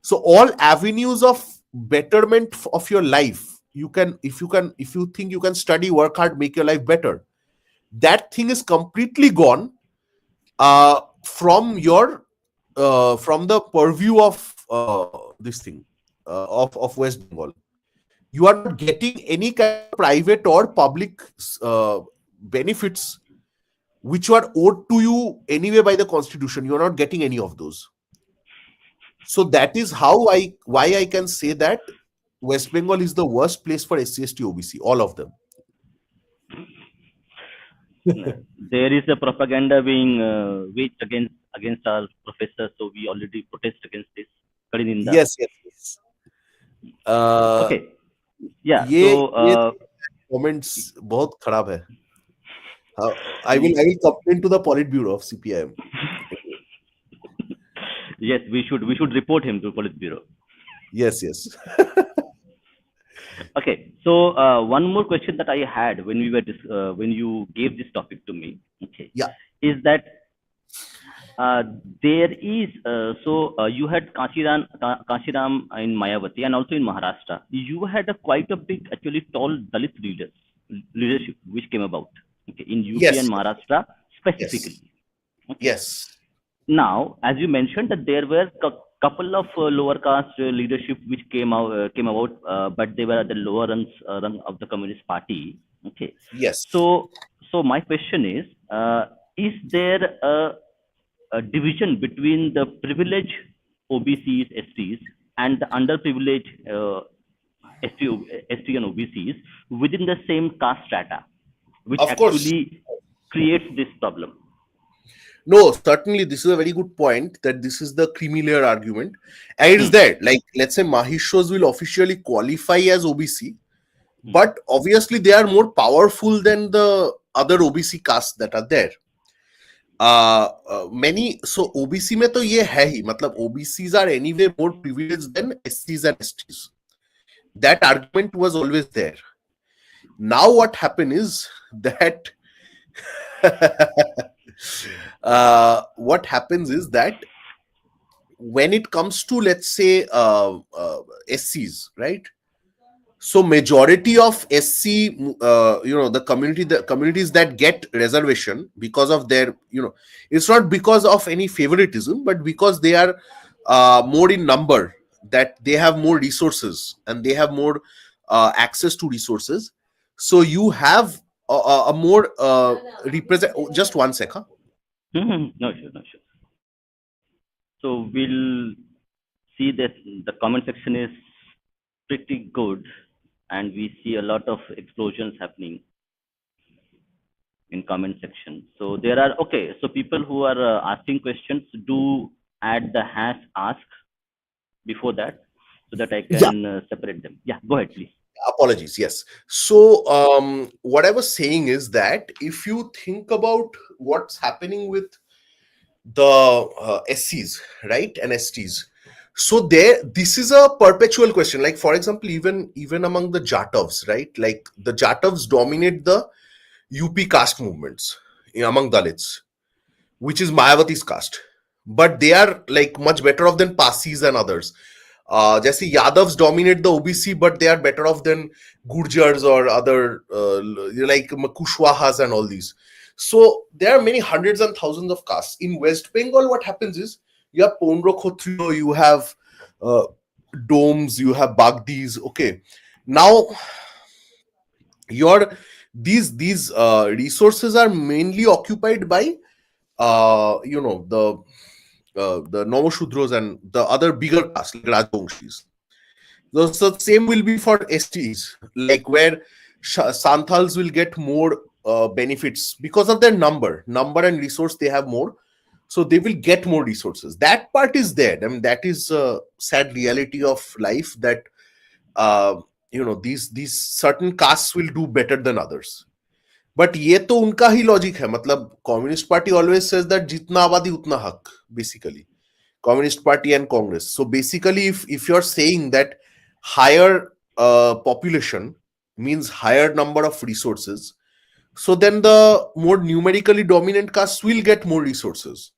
So all avenues of betterment of your life, if you think you can study, work hard, make your life better, that thing is completely gone from the purview of this thing of West Bengal. You are not getting any kind of private or public benefits which were owed to you anyway by the constitution. You are not getting any of those. So that is why I can say that West Bengal is the worst place for SC ST OBC, all of them. There is a propaganda being waged against our professors, so we already protest against this. Kadininda. Yes, yes, yes. uh, Okay. Yeah. ये So ये comments बहुत खराब है. I will complain to the Politburo of CPIM. yes, we should report him to Politburo. Yes, yes. Okay. So one more question that I had when when you gave this topic to me, okay, Yeah. is that there is you had Kashiram in Mayawati and also in Maharashtra. You had a quite a big, actually tall Dalit leadership which came about, okay, in UP and Yes, Maharashtra yes, specifically. Okay. yes. Now, as you mentioned, that there were couple of lower caste leadership which came about, but they were at the lower rung of the Communist Party. Okay, Yes. so my question is there a division between the privileged OBCs, STs, and the underprivileged ST and OBCs within the same caste strata, which Of course. actually creates this problem? No, certainly this is a very good point, that this is the creamy layer argument. And it is Hmm. there. Like, let's say Mahishos will officially qualify as OBC, Hmm. but obviously they are more powerful than the other OBC castes that are there. Many, so OBC में तो ये है ही, मतलब OBCs are anyway more privileged than SCs and STs. That argument was always there. Now what happened is that what happens is that when it comes to, let's say, SCs, right? So majority of SC, the communities that get reservation because of their, it's not because of any favoritism, but because they are more in number, that they have more resources and they have more access to resources. So you have a more represent. Just one second. No, sure, no, sure. So we'll see that the comment section is pretty good, and we see a lot of explosions happening in comment section. So there are, okay. So people who are asking questions, do add the hash ask before that, so that I Yeah. can separate them. Yeah, go ahead, please. Apologies. Yes. So what I was saying is that if you think about what's happening with the SCs, right, and STs, So there, this is a perpetual question. Like for example, even among the Jatavs, right? Like the Jatavs dominate the UP caste movements among Dalits, which is Mayawati's caste. But they are like much better off than Pasis and others. Jesse Yadavs dominate the OBC, but they are better off than Gurjars or other like Kushwahas and all these. So there are many hundreds and thousands of castes. In West Bengal, what happens is you have Pondro Khotriyo, you have uh, Domes, you have Bagdis. Okay, now your these resources are mainly occupied by the Novoshudros and the other bigger castes like Rajbangshis. The same will be for STs, like where Santals will get more benefits because of their number and resource they have more, so they will get more resources. That part is there. I mean, that is a sad reality of life that uh, these certain castes will do better than others. But ये तो उनका ही logic है मतलब communist party always says that जितना आबादी उतना हक basically communist party and congress. So basically if you're saying that higher population means higher number of resources, so then the more numerically dominant castes will get more resources.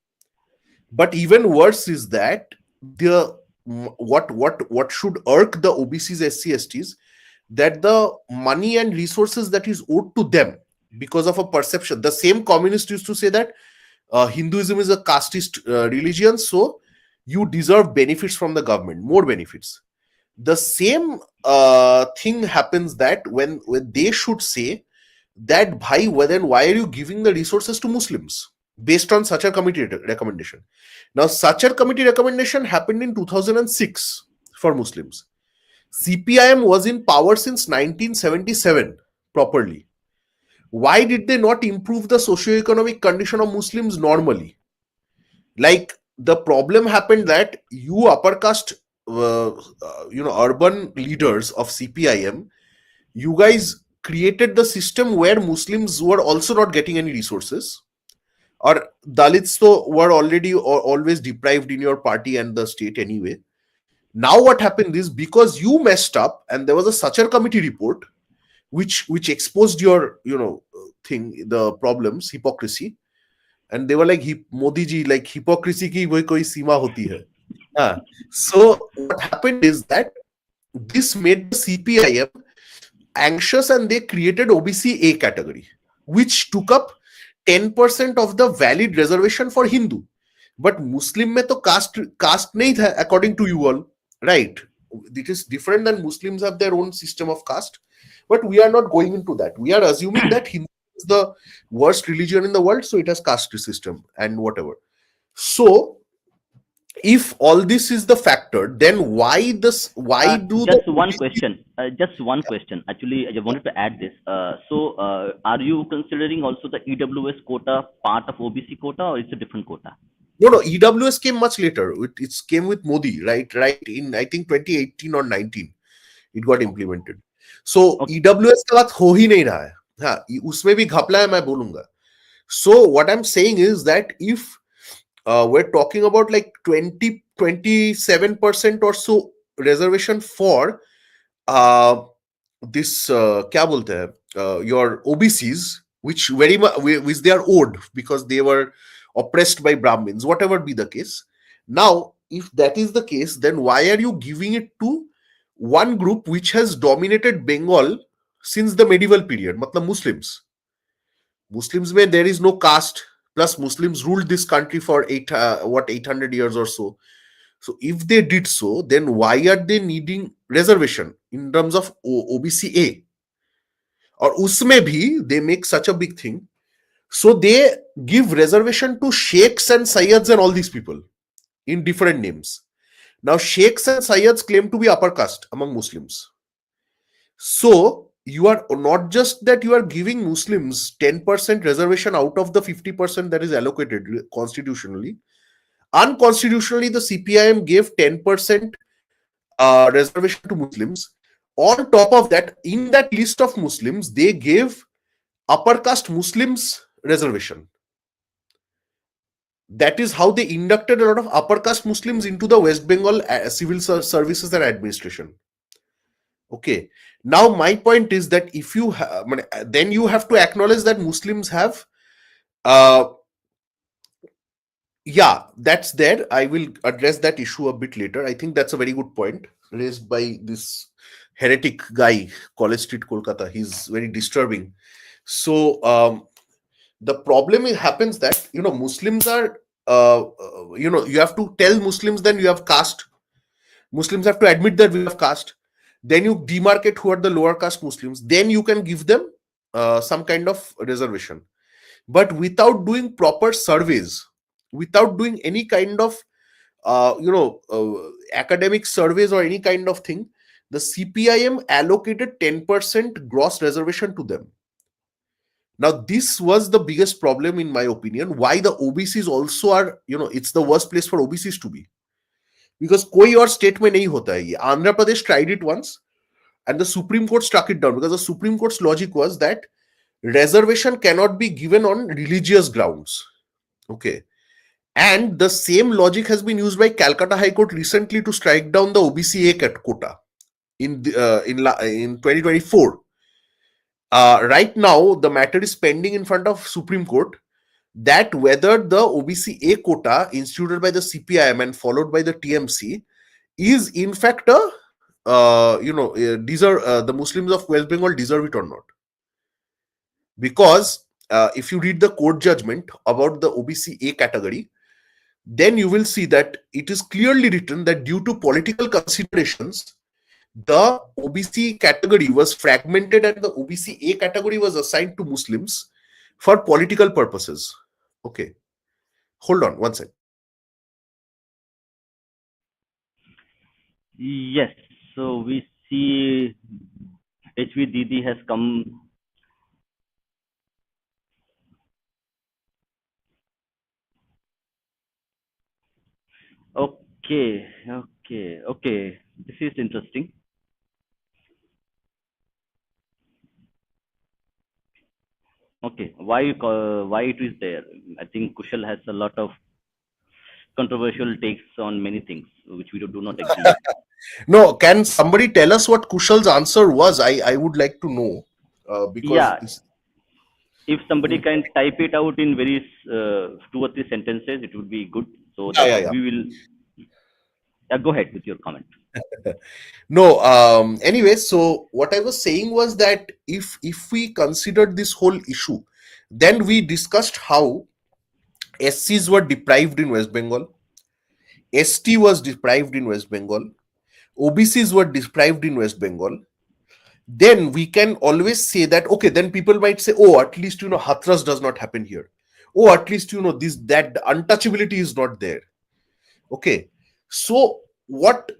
But even worse is that the what should irk the OBCs, SC, STs, that the money and resources that is owed to them because of a perception. The same communists used to say that Hinduism is a casteist religion, so you deserve benefits from the government, more benefits. The same thing happens that when they should say that, bhai, well, then why are you giving the resources to Muslims based on such a committee recommendation? Now, such a committee recommendation happened in 2006 for Muslims. CPIM was in power since 1977 properly. Why did they not improve the socio-economic condition of Muslims normally? Like the problem happened that you upper caste, urban leaders of CPIM, you guys created the system where Muslims were also not getting any resources, or Dalits were already or always deprived in your party and the state anyway. Now what happened is because you messed up and there was a Sachar committee report which exposed your thing, the problems, hypocrisy, and they were like, Modi ji, like hypocrisy ki wohi koi seema hoti hai. So what happened is that this made the CPIM anxious and they created OBC A category, which took up 10% of the valid reservation for Hindu. But Muslim mein to caste nahi tha, according to you all, right? It is different than Muslims have their own system of caste. But we are not going into that. We are assuming that Hindu is the worst religion in the world, so it has caste system and whatever. So, if all this is the factor, then why this? Why do just the one question? Just one question. Actually, I wanted to add this. Are you considering also the EWS quota part of OBC quota, or it's a different quota? No, EWS came much later. It came with Modi, right? In I think 2018 or 19, it got implemented. So Okay. EWS का बात हो ही नहीं रहा है. हाँ, उसमें भी घपला है मैं बोलूंगा. So what I'm saying is that if we're talking about like 27% or so reservation for this क्या बोलते हैं your OBCs, which very much which they are owed because they were oppressed by Brahmins, whatever be the case. Now, if that is the case, then why are you giving it to one group which has dominated Bengal since the medieval period? Matlab Muslims. Muslims mein there is no caste. Plus, Muslims ruled this country for 800 years or so. So, if they did so, then why are they needing reservation in terms of OBC A? Or usme bhi they make such a big thing. So they give reservation to sheikhs and sayyids and all these people in different names. Now, sheikhs and sayyids claim to be upper caste among Muslims. So you are not just that you are giving Muslims 10% reservation out of the 50% that is allocated constitutionally. Unconstitutionally, the CPIM gave 10% reservation to Muslims. On top of that, in that list of Muslims, they gave upper caste Muslims reservation. That is how they inducted a lot of upper caste Muslims into the West Bengal civil services and administration. Okay. Now, my point is that if you then you have to acknowledge that Muslims have, uh, yeah, that's there. I will address that issue a bit later. I think that's a very good point raised by this heretic guy, College Street, Kolkata. He's very disturbing. So, the problem happens that, Muslims are, you have to tell Muslims, then you have caste. Muslims have to admit that we have caste. Then you demarcate who are the lower caste Muslims. Then you can give them some kind of reservation. But without doing proper surveys, without doing any kind of academic surveys or any kind of thing, the CPIM allocated 10% gross reservation to them. Now, this was the biggest problem, in my opinion, why the OBCs also are, it's the worst place for OBCs to be. Because koi aur state mein nahi hota hai ye. Andhra Pradesh tried it once and the Supreme Court struck it down, because the Supreme Court's logic was that reservation cannot be given on religious grounds. Okay. And the same logic has been used by Calcutta High Court recently to strike down the OBC A quota in 2024. Right now, the matter is pending in front of Supreme Court, that whether the OBC A quota instituted by the CPIM and followed by the TMC is in fact the Muslims of West Bengal deserve it or not. Because if you read the court judgment about the OBC A category, then you will see that it is clearly written that due to political considerations, the OBC category was fragmented and the OBC A category was assigned to Muslims for political purposes. Okay. Hold on one second. Yes. So we see HV Didi has come. Okay, okay. This is interesting. Okay, why it is there? I think Kushal has a lot of controversial takes on many things which we do not agree. No, can somebody tell us what Kushal's answer was? I would like to know, because Yeah, this. if somebody can type it out in very 2 or 3 sentences, it would be good so Yeah, that yeah, yeah. we will. Yeah, go ahead with your comment. No, anyway, so what I was saying was that if we considered this whole issue, then we discussed how SCs were deprived in West Bengal, ST was deprived in West Bengal, OBCs were deprived in West Bengal. Then we can always say that, okay, then people might say, oh, at least Hathras does not happen here. Oh, at least this, that untouchability is not there. Okay, so what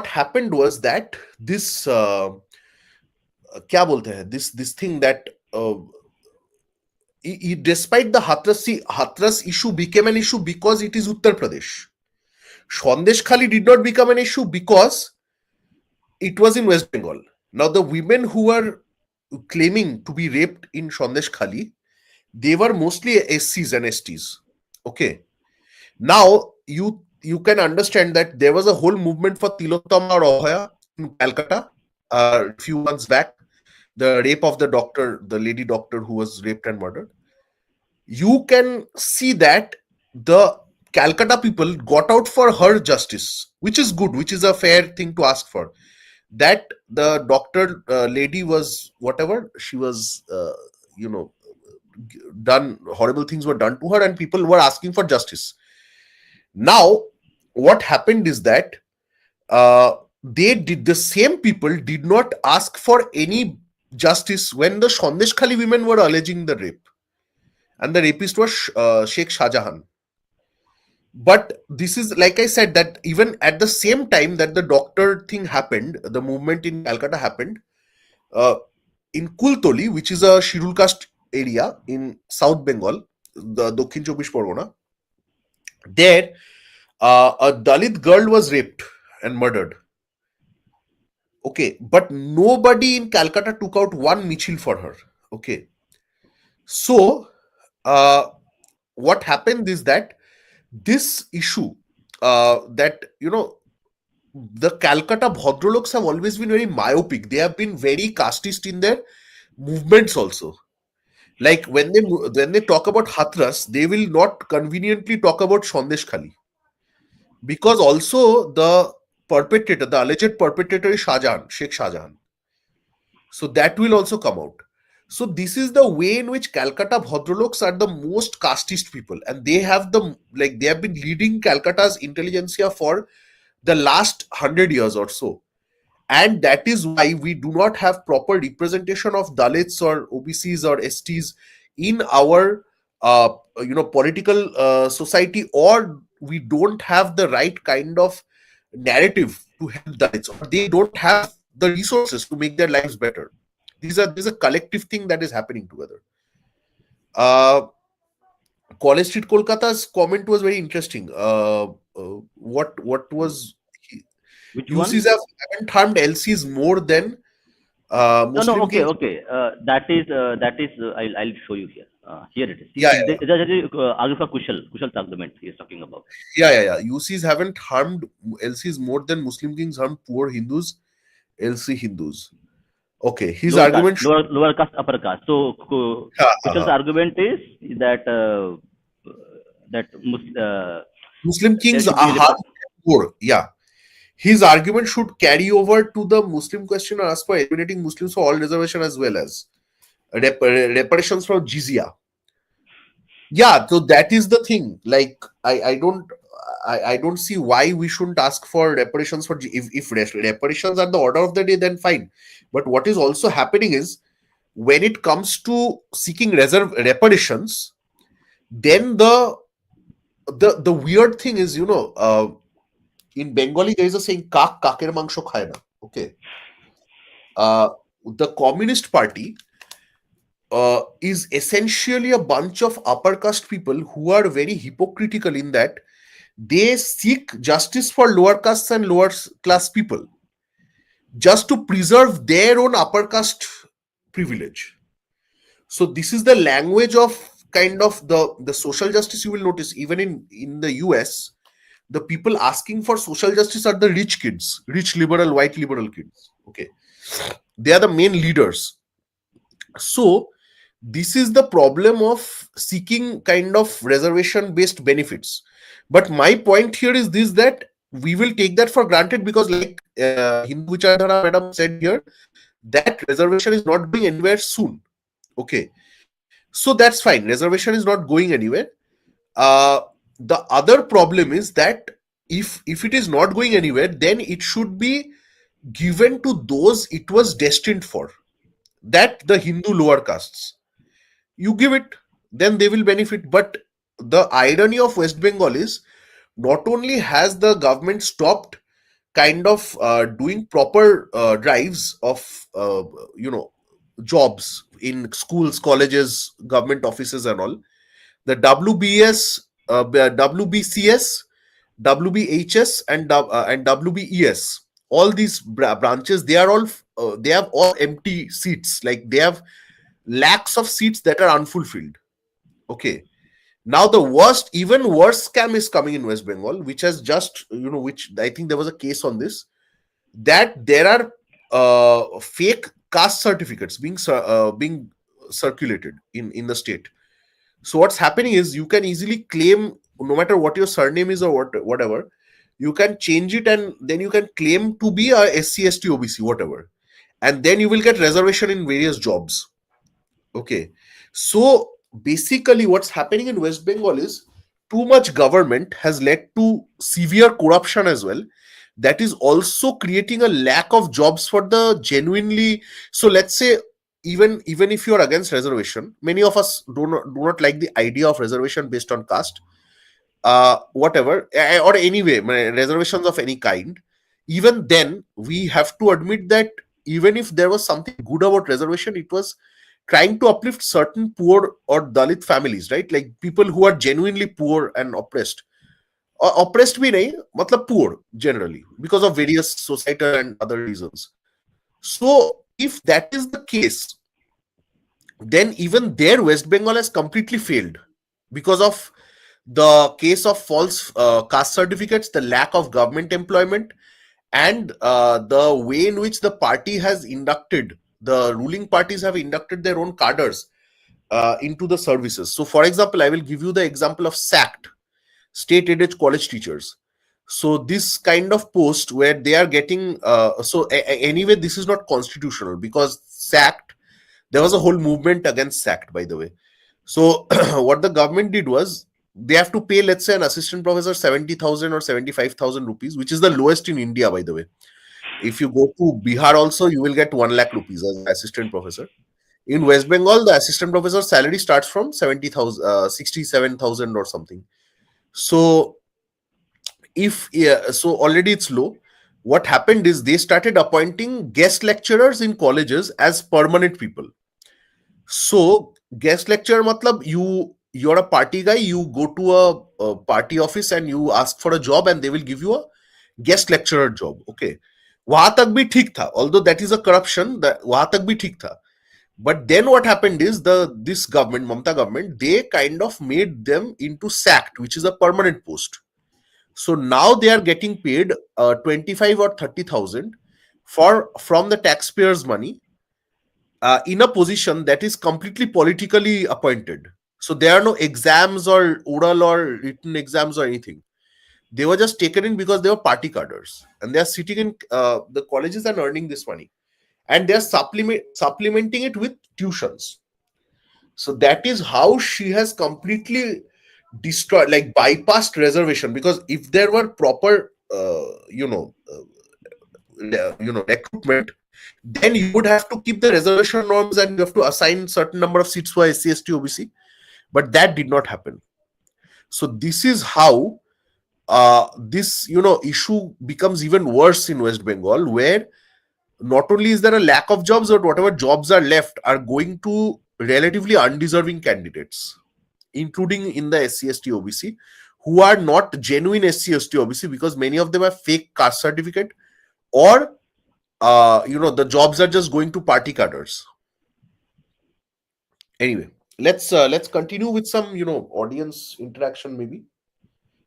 happened was that this क्या बोलते हैं, this thing that despite the Hathras issue became an issue because it is Uttar Pradesh. Sandeshkhali did not become an issue because it was in West Bengal. Now the women who were claiming to be raped in Sandeshkhali, they were mostly SCs and STs. Okay. Now you can understand that there was a whole movement for Tilottama Roya in Calcutta a few months back, the rape of the lady doctor who was raped and murdered. You can see that the Calcutta people got out for her justice, which is good, which is a fair thing to ask for. That the doctor lady was whatever, she was, done, horrible things were done to her and people were asking for justice. Now, what happened is that the same people did not ask for any justice when the Sandeshkhali women were alleging the rape. And the rapist was Sheikh Shah Jahan. But this is, like I said, that even at the same time that the doctor thing happened, the movement in Calcutta happened, in Kultoli, which is a scheduled caste area in South Bengal, the Dokhin Chobish Pargona, there a Dalit girl was raped and murdered. Okay, but nobody in Calcutta took out one michil for her. Okay, so what happened is that this issue, that the Calcutta Bhadraloks have always been very myopic. They have been very casteist in their movements also. Like when they talk about Hathras, they will not conveniently talk about Sandesh Khali, because also the perpetrator, the alleged perpetrator is Shahjahan, Sheikh Shahjahan. So that will also come out. So this is the way in which Calcutta Bhadraloks are the most casteist people, and they have they have been leading Calcutta's intelligentsia for the last 100 years or so. And that is why we do not have proper representation of Dalits or OBCs or STs in our political society, or we don't have the right kind of narrative to help Dalits, or they don't have the resources to make their lives better. These are collective thing that is happening together. uh College Street Kolkata's comment was very interesting. What was Which UCs one? haven't harmed LCs more than No, no. Muslim Okay, kings. okay. That is. I'll show you here. Here it is. See, Yeah, there's a argument for Kushal's argument he is talking about. yeah. UCs haven't harmed LCs more than Muslim kings harmed poor Hindus, LC Hindus. Okay, his Lower caste, argument. lower caste, upper caste. So Ha, ha, Kushal's ha. argument is that that Muslim there kings should are be harmed poor. Yeah. His argument should carry over to the Muslim question and ask for eliminating Muslims for all reservation as well as reparations for jizya. Yeah, so that is the thing. Like I don't see why we shouldn't ask for reparations for if reparations are the order of the day, then fine. But what is also happening is, when it comes to seeking reserve reparations, then the weird thing is, in Bengali there is a saying kak kaker mangsho khaye na. Okay. uh the Communist Party is essentially a bunch of upper caste people who are very hypocritical in that they seek justice for lower castes and lower class people just to preserve their own upper caste privilege. So this is the language of kind of the social justice. You will notice even in the US, the people asking for social justice are the rich kids, rich liberal, white liberal kids. Okay, they are the main leaders. So this is the problem of seeking kind of reservation based benefits. But my point here is this, that we will take that for granted because, like Hindu Vichardhara madam said here, that reservation is not going anywhere soon. Okay, so that's fine, reservation is not going anywhere. uh, the other problem is that if it is not going anywhere, then it should be given to those it was destined for, that the Hindu lower castes. You give it, then they will benefit. But the irony of West Bengal is, not only has the government stopped kind of doing proper drives of jobs in schools, colleges, government offices and all, the WBS, WBCS, WBHS and WBES, all these branches, they are all they have all empty seats, like they have lakhs of seats that are unfulfilled. Okay, now the even worse scam is coming in West Bengal, which has just, which I think there was a case on this, that there are fake caste certificates being circulated in the state. So what's happening is, you can easily claim, no matter what your surname is or whatever, you can change it and then you can claim to be a SC, ST, OBC, whatever, and then you will get reservation in various jobs. Okay, so basically what's happening in West Bengal is, too much government has led to severe corruption as well. That is also creating a lack of jobs for the genuinely. So let's say, even if you are against reservation, many of us do not like the idea of reservation based on caste, whatever, or anyway, reservations of any kind. Even then, we have to admit that even if there was something good about reservation, it was trying to uplift certain poor or Dalit families, right? Like people who are genuinely poor and oppressed. Oppressed bhi nahi, matlab poor generally, because of various societal and other reasons. So if that is the case, then even there West Bengal has completely failed because of the case of false caste certificates, the lack of government employment, and the way in which the party has inducted, the ruling parties have inducted their own cadres into the services. So, for example, I will give you the example of SACT, state aided college teachers. So this kind of post where they are getting anyway, this is not constitutional because SACT, there was a whole movement against SACT, by the way. So what the government did was they have to pay, let's say, an assistant professor 70,000 or 75,000 rupees, which is the lowest in India, by the way. If you go to Bihar also, you will get 1 lakh rupees as an assistant professor. In West Bengal, the assistant professor salary starts from 70,000, 67,000 or something. So so already it's low. What happened is they started appointing guest lecturers in colleges as permanent people. So guest lecturer matlab you're a party guy, you go to a party office and you ask for a job and they will give you a guest lecturer job. Okay, वहां तक भी ठीक था, although that is a corruption, that वहां तक भी ठीक था. But then what happened is this government, Mamata government, they kind of made them into SACT, which is a permanent post. So now they are getting paid 25 or 30,000 from the taxpayers' money in a position that is completely politically appointed. So there are no exams or oral or written exams or anything. They were just taken in because they were party cadres, and they are sitting in the colleges and earning this money, and they are supplementing it with tuitions. So that is how she has completely destroyed, like bypassed reservation. Because if there were proper recruitment, then you would have to keep the reservation norms and you have to assign certain number of seats for SC, ST, OBC, but that did not happen. So this is how this issue becomes even worse in West Bengal, where not only is there a lack of jobs, but whatever jobs are left are going to relatively undeserving candidates, including in the SC, ST, OBC, who are not genuine SC, ST, OBC, because many of them have fake caste certificate, or the jobs are just going to party cadres. Anyway, let's continue with some audience interaction, maybe.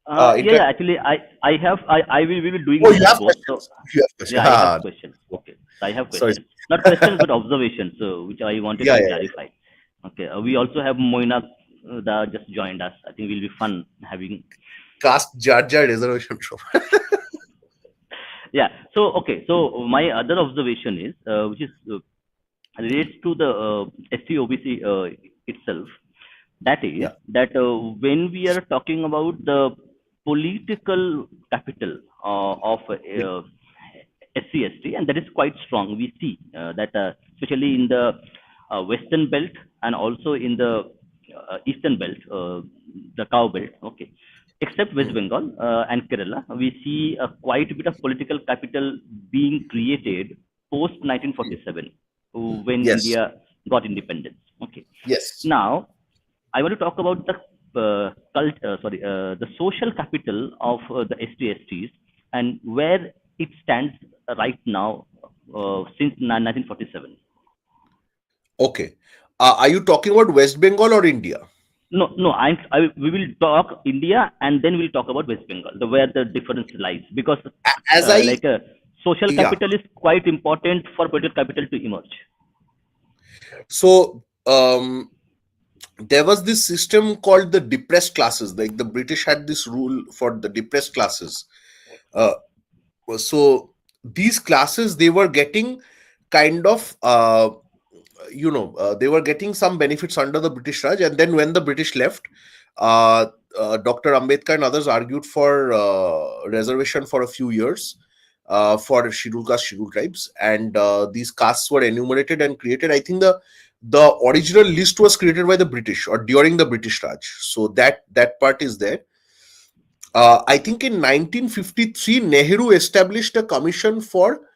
Yeah. Actually, we will doing Oh, this you have both. So questions. You have questions. yeah, I have questions. Okay, so I have Sorry. questions, not questions but observations. So which I wanted Yeah, to yeah, yeah. clarify. Okay, we also have Moina that just joined us. I think will be fun having. Caste Jar Jar reservation show. Yeah. So okay. So my other observation is which is relates to the STOBC itself. That is Yeah. that when we are talking about the political capital of SC/ST, and that is quite strong. We see that especially in the western belt and also in the eastern belt, the cow belt. Okay, except West Bengal and Kerala, we see quite a bit of political capital being created post 1947 when Yes. India got independence. Okay, Yes. now I want to talk about the the social capital of the ST/STs and where it stands right now since 1947. Okay. Are you talking about West Bengal or India? No, we will talk India and then we'll talk about West Bengal, where the difference lies, because As I social yeah. capital is quite important for political capital to emerge. So there was this system called the depressed classes. Like the British had this rule for the depressed classes. So these classes, they were getting kind of they were getting some benefits under the British Raj, and then when the British left, Dr. Ambedkar and others argued for reservation for a few years for scheduled caste, scheduled tribes, and these castes were enumerated and created. I think the original list was created by the British or during the British Raj, so that part is there. I think in 1953, Nehru established a commission for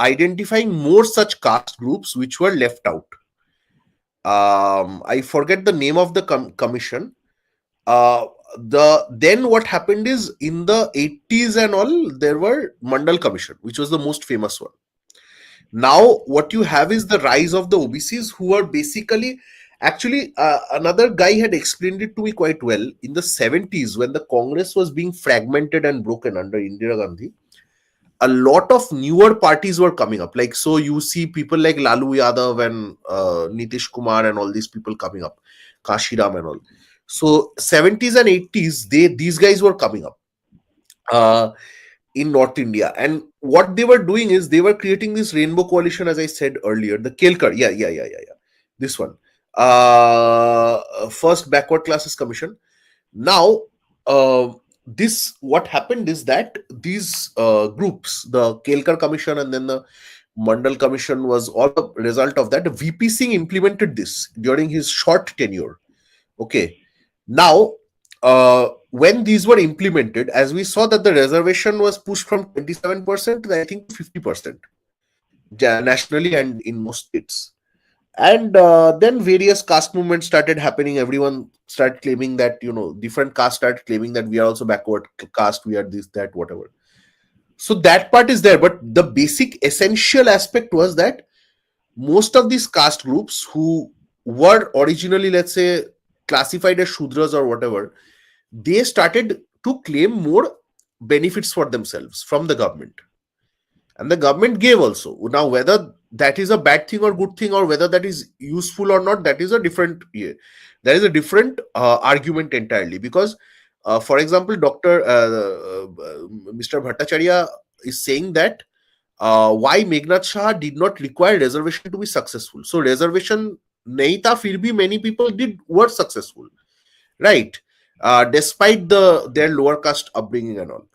identifying more such caste groups which were left out. I forget the name of the commission. Then what happened is in the 80s and all, there were Mandal Commission, which was the most famous one. Now what you have is the rise of the OBCs, who are basically Actually, another guy had explained it to me quite well. In the 70s, when the Congress was being fragmented and broken under Indira Gandhi, a lot of newer parties were coming up. Like, so you see people like Lalu Yadav and Nitish Kumar and all these people coming up, Kashiram and all. So 70s and 80s, these guys were coming up uh, in North India. And what they were doing is they were creating this rainbow coalition, as I said earlier, the Kelkar. Yeah. This one. First Backward Classes Commission. Now, this what happened is that these groups, the Kelkar Commission and then the Mandal Commission, was all a result of that. VP Singh implemented this during his short tenure. Okay. Now, when these were implemented, as we saw that the reservation was pushed from 27% to, I think, 50% nationally and in most states. And then various caste movements started happening. Everyone started claiming that, different castes started claiming that we are also backward caste, we are this, that, whatever. So that part is there. But the basic essential aspect was that most of these caste groups who were originally, let's say, classified as Shudras or whatever, they started to claim more benefits for themselves from the government. And the government gave also. Now, whether that is a bad thing or good thing, or whether that is useful or not, that is a different, there is a different argument entirely. Because, for example, Mr. Bhattacharya is saying that why Meghnad Shah did not require reservation to be successful. So reservation nahi tha, fir bhi many people were successful, right? Despite their lower caste upbringing and all.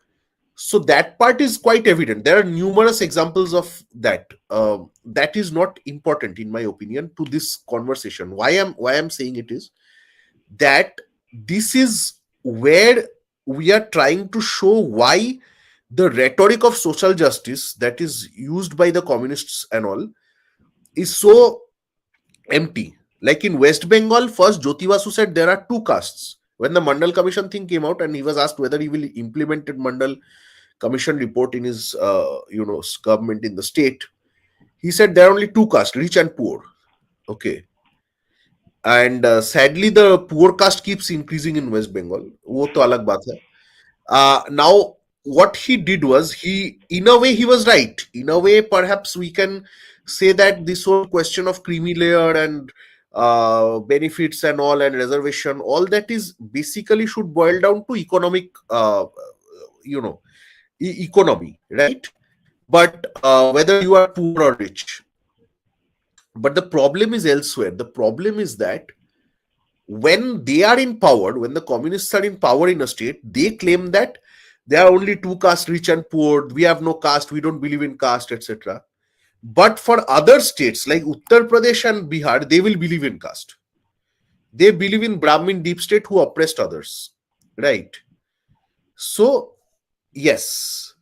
So that part is quite evident. There are numerous examples of that. That is not important, in my opinion, to this conversation. Why I'm saying it is that this is where we are trying to show why the rhetoric of social justice that is used by the communists and all is so empty. Like in West Bengal, first Jyoti Basu said there are two castes. When the Mandal Commission thing came out and he was asked whether he will implement Mandal Commission report in his government in the state, he said there are only two castes, rich and poor. Okay. And sadly, the poor caste keeps increasing in West Bengal. वो तो अलग बात है. Now, what he did was, in a way, he was right. In a way, perhaps we can say that this whole question of creamy layer and benefits and all and reservation, all that is basically should boil down to economic, economy, right? But whether you are poor or rich. But the problem is elsewhere. The problem is that when they are in power, when the communists are in power in a state, they claim that there are only two castes, rich and poor. We have no caste. We don't believe in caste, etc. But for other states like Uttar Pradesh and Bihar, they will believe in caste. They believe in Brahmin deep state who oppressed others, right? So, yes.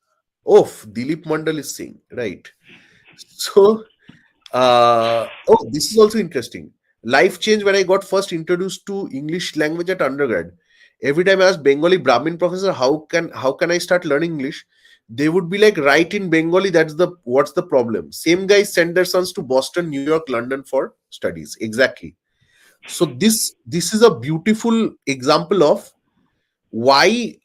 Oh, Dilip Mandal is saying, right? So, this is also interesting. Life changed when I got first introduced to English language at undergrad. Every time I asked Bengali Brahmin professor, how can I start learning English? They would be like, write in Bengali. What's the problem? Same guys send their sons to Boston, New York, London for studies. Exactly. So this is a beautiful example of why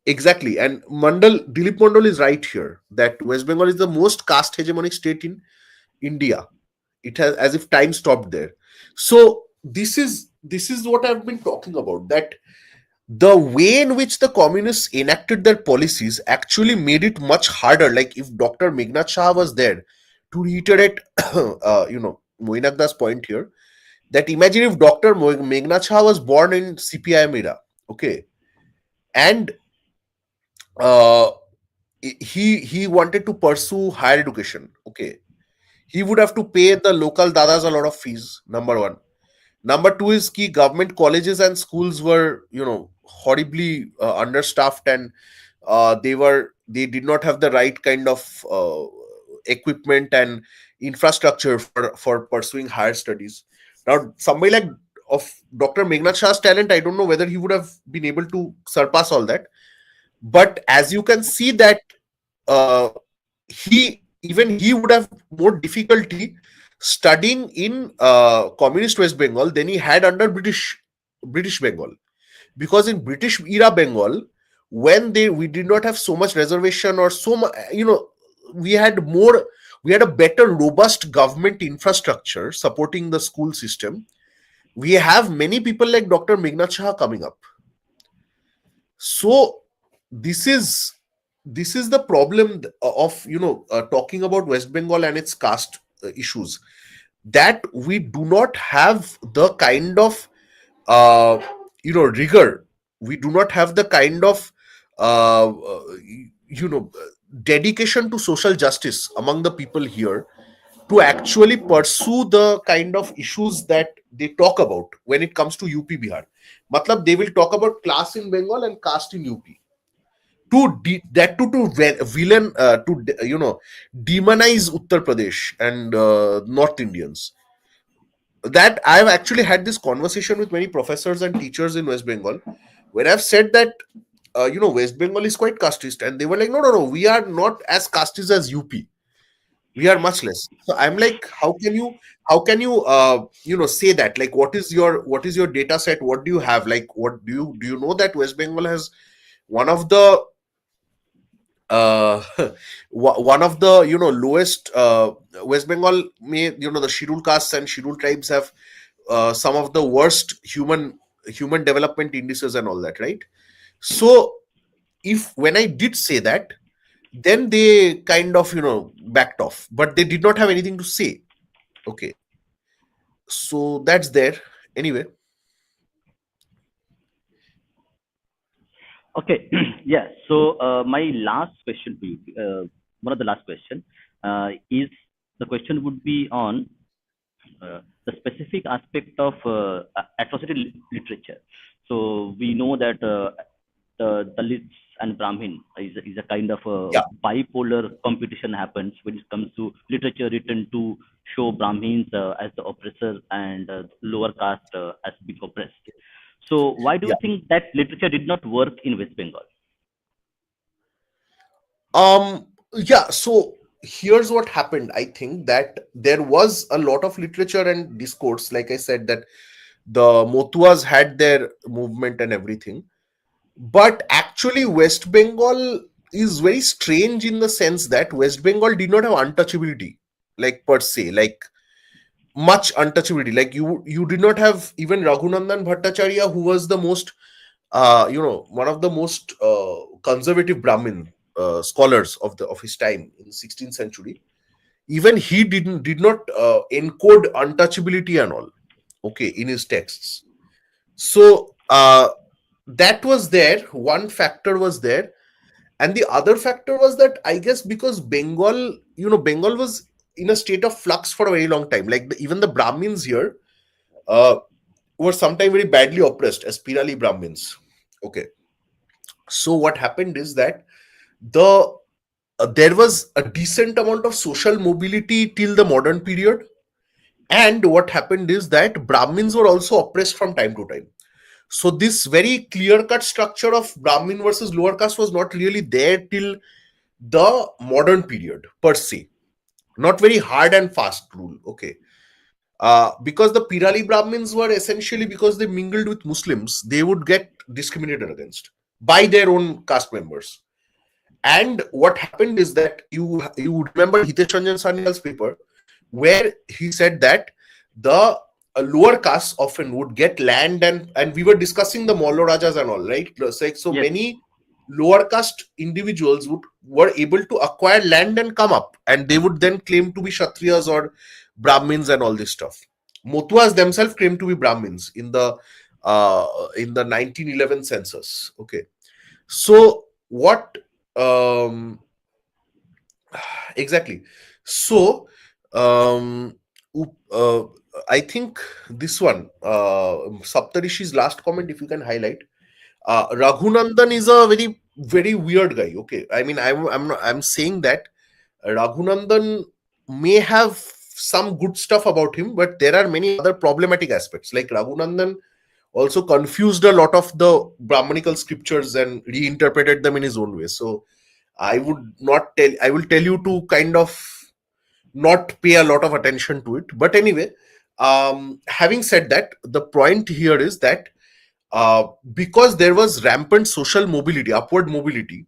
exactly. And Dilip Mandal is right here that West Bengal is the most caste hegemonic state in India. It has, as if time stopped there. So this is what I've been talking about, that the way in which the communists enacted their policies actually made it much harder. Like if Dr. Meghnad Shah was there to reiterate, Moinakda's point here, that imagine if Dr. Meghnad Shah was born in CPIM era, okay, and he wanted to pursue higher education, okay, he would have to pay the local dadas a lot of fees, number one. Number two is key government colleges and schools were, horribly understaffed, and they did not have the right kind of equipment and infrastructure for pursuing higher studies. Now, somebody like of Dr. Meghnad Shah's talent, I don't know whether he would have been able to surpass all that. But as you can see that he would have more difficulty studying in communist West Bengal than he had under British Bengal. Because in British era Bengal, when they we did not have so much reservation or so much, we had more, we had a better robust government infrastructure supporting the school system. We have many people like Dr. Meghnad Shah coming up. So this is the problem of talking about West Bengal and its caste issues, that we do not have the kind of uh, rigor, we do not have the kind of uh, uh, you know dedication to social justice among the people here to actually pursue the kind of issues that they talk about when it comes to UP Bihar. Matlab, they will talk about class in Bengal and caste in UP, to villain, demonize Uttar Pradesh and North Indians. That I've actually had this conversation with many professors and teachers in West Bengal, where I've said that West Bengal is quite casteist, and they were like, no, no, no, we are not as casteist as UP. We are much less. So I'm like, how can you say that? Like, what is your data set? What do you have? Like, what do you know that West Bengal has one of the uh one of the lowest, West Bengal may, the scheduled castes and scheduled tribes have some of the worst human development indices and all that, right? So if when I did say that, then they kind of backed off, but they did not have anything to say. Okay, so that's there. Anyway. Okay. Yeah. So my last question to you, one of the last question, is the question would be on the specific aspect of atrocity literature. So we know that the Dalits and Brahmin is a kind of a Yeah. bipolar competition happens when it comes to literature written to show Brahmins as the oppressor and lower caste as being oppressed. So why do Yeah. you think that literature did not work in West Bengal? Yeah, so here's what happened. I think that there was a lot of literature and discourse, like I said, that the Motuas had their movement and everything. But actually, West Bengal is very strange in the sense that West Bengal did not have untouchability, like per se, like much untouchability. Like you did not have even Raghunandan Bhattacharya, who was the most, one of the most conservative Brahmin scholars of his time in the 16th century. Even he did not encode untouchability and all, okay, in his texts. So that was there. One factor was there, and the other factor was that, I guess, because Bengal was in a state of flux for a very long time. Like even the Brahmins here uh, were sometimes very badly oppressed as Pirali Brahmins. Okay, so what happened is that the there was a decent amount of social mobility till the modern period, and what happened is that Brahmins were also oppressed from time to time. So this very clear cut structure of Brahmin versus lower caste was not really there till the modern period per se. Not very hard and fast rule. Okay. Because the Pirali Brahmins were essentially, because they mingled with Muslims, they would get discriminated against by their own caste members. And what happened is that you would remember Hitesh Ranjan Sanyal's paper, where he said that the lower castes often would get land, and we were discussing the Mollo Rajas and all, right? So Yes. many lower caste individuals were able to acquire land and come up, and they would then claim to be Kshatriyas or Brahmins and all this stuff. Motuas themselves claimed to be Brahmins uh, in the 1911 census. Okay, so what um exactly. So um uh, I think this one, Saptarishi's last comment, if you can highlight. Raghunandan is a very very weird guy. Okay, I mean, I'm saying that Raghunandan may have some good stuff about him, but there are many other problematic aspects. Like Raghunandan also confused a lot of the Brahmanical scriptures and reinterpreted them in his own way. So I would not tell. I will tell you to kind of not pay a lot of attention to it. But anyway, having said that, the point here is that because there was rampant social mobility, upward mobility,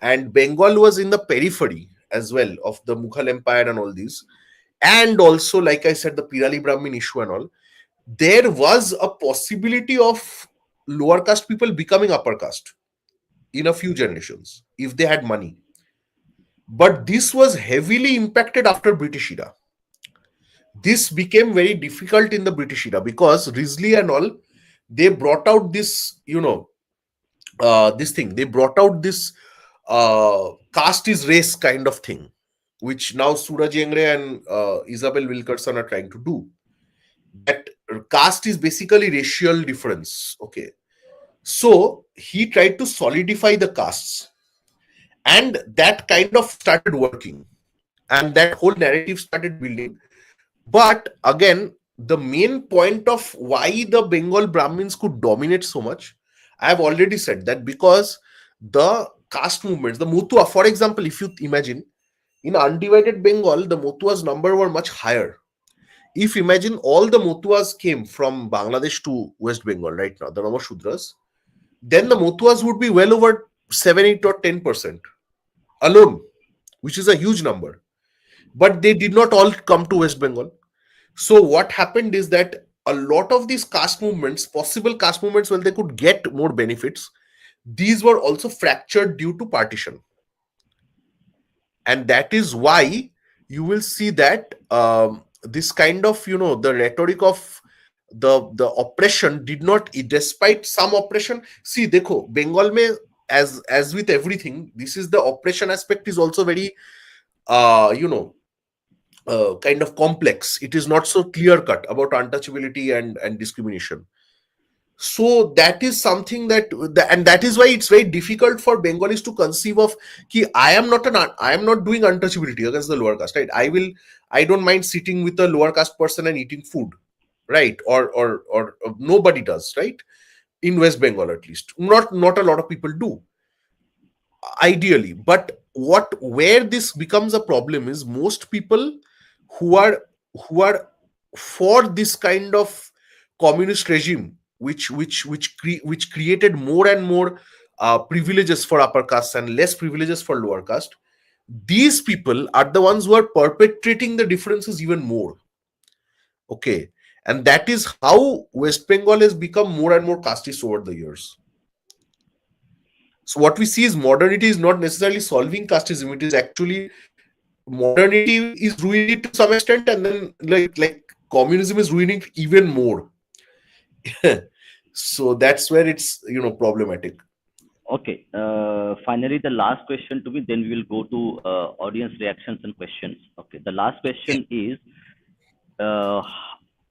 and Bengal was in the periphery as well of the Mughal Empire and all these, and also, like I said, the Pirali Brahmin issue and all, there was a possibility of lower caste people becoming upper caste in a few generations if they had money. But this was heavily impacted after British era. This became very difficult in the British era because Risley and all, they brought out this, this thing. They brought out this caste is race kind of thing, which now Suraj Engre and Isabel Wilkerson are trying to do. That caste is basically racial difference. Okay. So he tried to solidify the castes, and that kind of started working, and that whole narrative started building. But again, the main point of why the Bengal Brahmins could dominate so much, I have already said that because the caste movements, the Mutua, for example, if you imagine, in undivided Bengal, the Mutua's number were much higher. If imagine all the Mutuas came from Bangladesh to West Bengal right now, the Namashudras, then the Mutuas would be well over 7, 8 or 10% alone, which is a huge number. But they did not all come to West Bengal. So what happened is that a lot of these caste movements, possible caste movements, when they could get more benefits, these were also fractured due to partition. And that is why you will see that this kind of, the rhetoric of the oppression did not, despite some oppression. See, dekho, Bengal mein, as with everything, this is the oppression aspect is also very, kind of complex. It is not so clear cut about untouchability and discrimination. So that is something and that is why it's very difficult for Bengalis to conceive of ki I am not doing untouchability against the lower caste, right? I don't mind sitting with a lower caste person and eating food, right? Or nobody does, right? In West Bengal, at least, not a lot of people do, ideally. But where this becomes a problem is most people who are for this kind of communist regime, which created more and more privileges for upper caste and less privileges for lower caste. These people are the ones who are perpetrating the differences even more. Okay, and that is how West Bengal has become more and more casteist over the years. So what we see is modernity is not necessarily solving casteism. It is actually, modernity is ruining it to some extent, and then like communism is ruining it even more. So that's where it's problematic. Okay. Finally, the last question to me, then we will go to audience reactions and questions. Okay. The last question is, uh,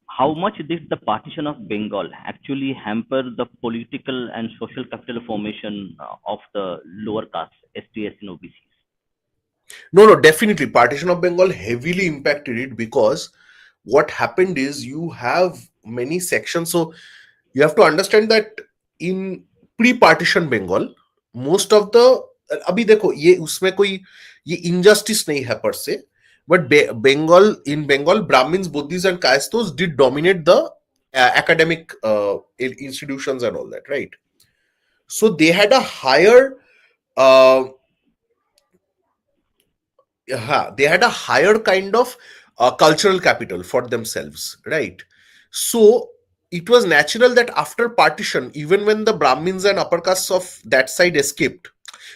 how much did the partition of Bengal actually hamper the political and social capital formation of the lower caste, STS and OBCs? No, definitely. Partition of Bengal heavily impacted it because what happened is you have many sections. So you have to understand that in pre-partition Bengal, most of the अभी देखो ये उसमें कोई ये injustice नहीं है per se, but Bengal Brahmins, Buddhists and Casteist did dominate the academic institutions and all that, right? So they had a higher uh, they had a higher kind of cultural capital for themselves, right? So it was natural that after partition, even when the Brahmins and upper castes of that side escaped,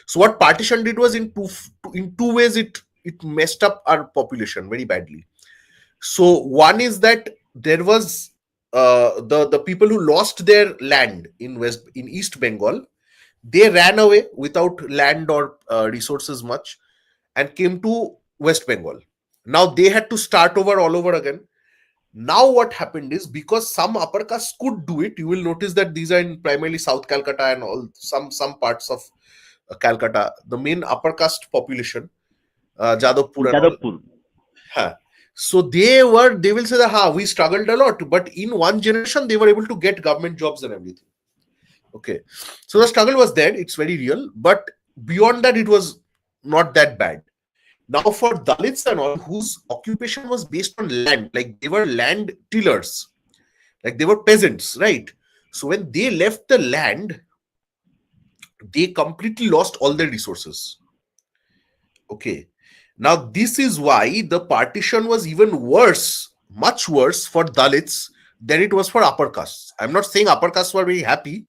so what partition did was in two ways it messed up our population very badly. So one is that there was the people who lost their land in East Bengal, they ran away without land or resources much and came to West Bengal. Now they had to start over all over again. Now what happened is, because some upper castes could do it, you will notice that these are in primarily South Calcutta and all some parts of Calcutta. The main upper caste population, Jadavpur and all. Jadavpur. So they will say that we struggled a lot, but in one generation they were able to get government jobs and everything. Okay, so the struggle was there. It's very real, but beyond that, it was not that bad. Now, for Dalits and all, whose occupation was based on land, like they were land tillers, like they were peasants, right? So when they left the land, they completely lost all their resources. Okay. Now, this is why the partition was even worse, much worse for Dalits than it was for upper castes. I'm not saying upper castes were very happy,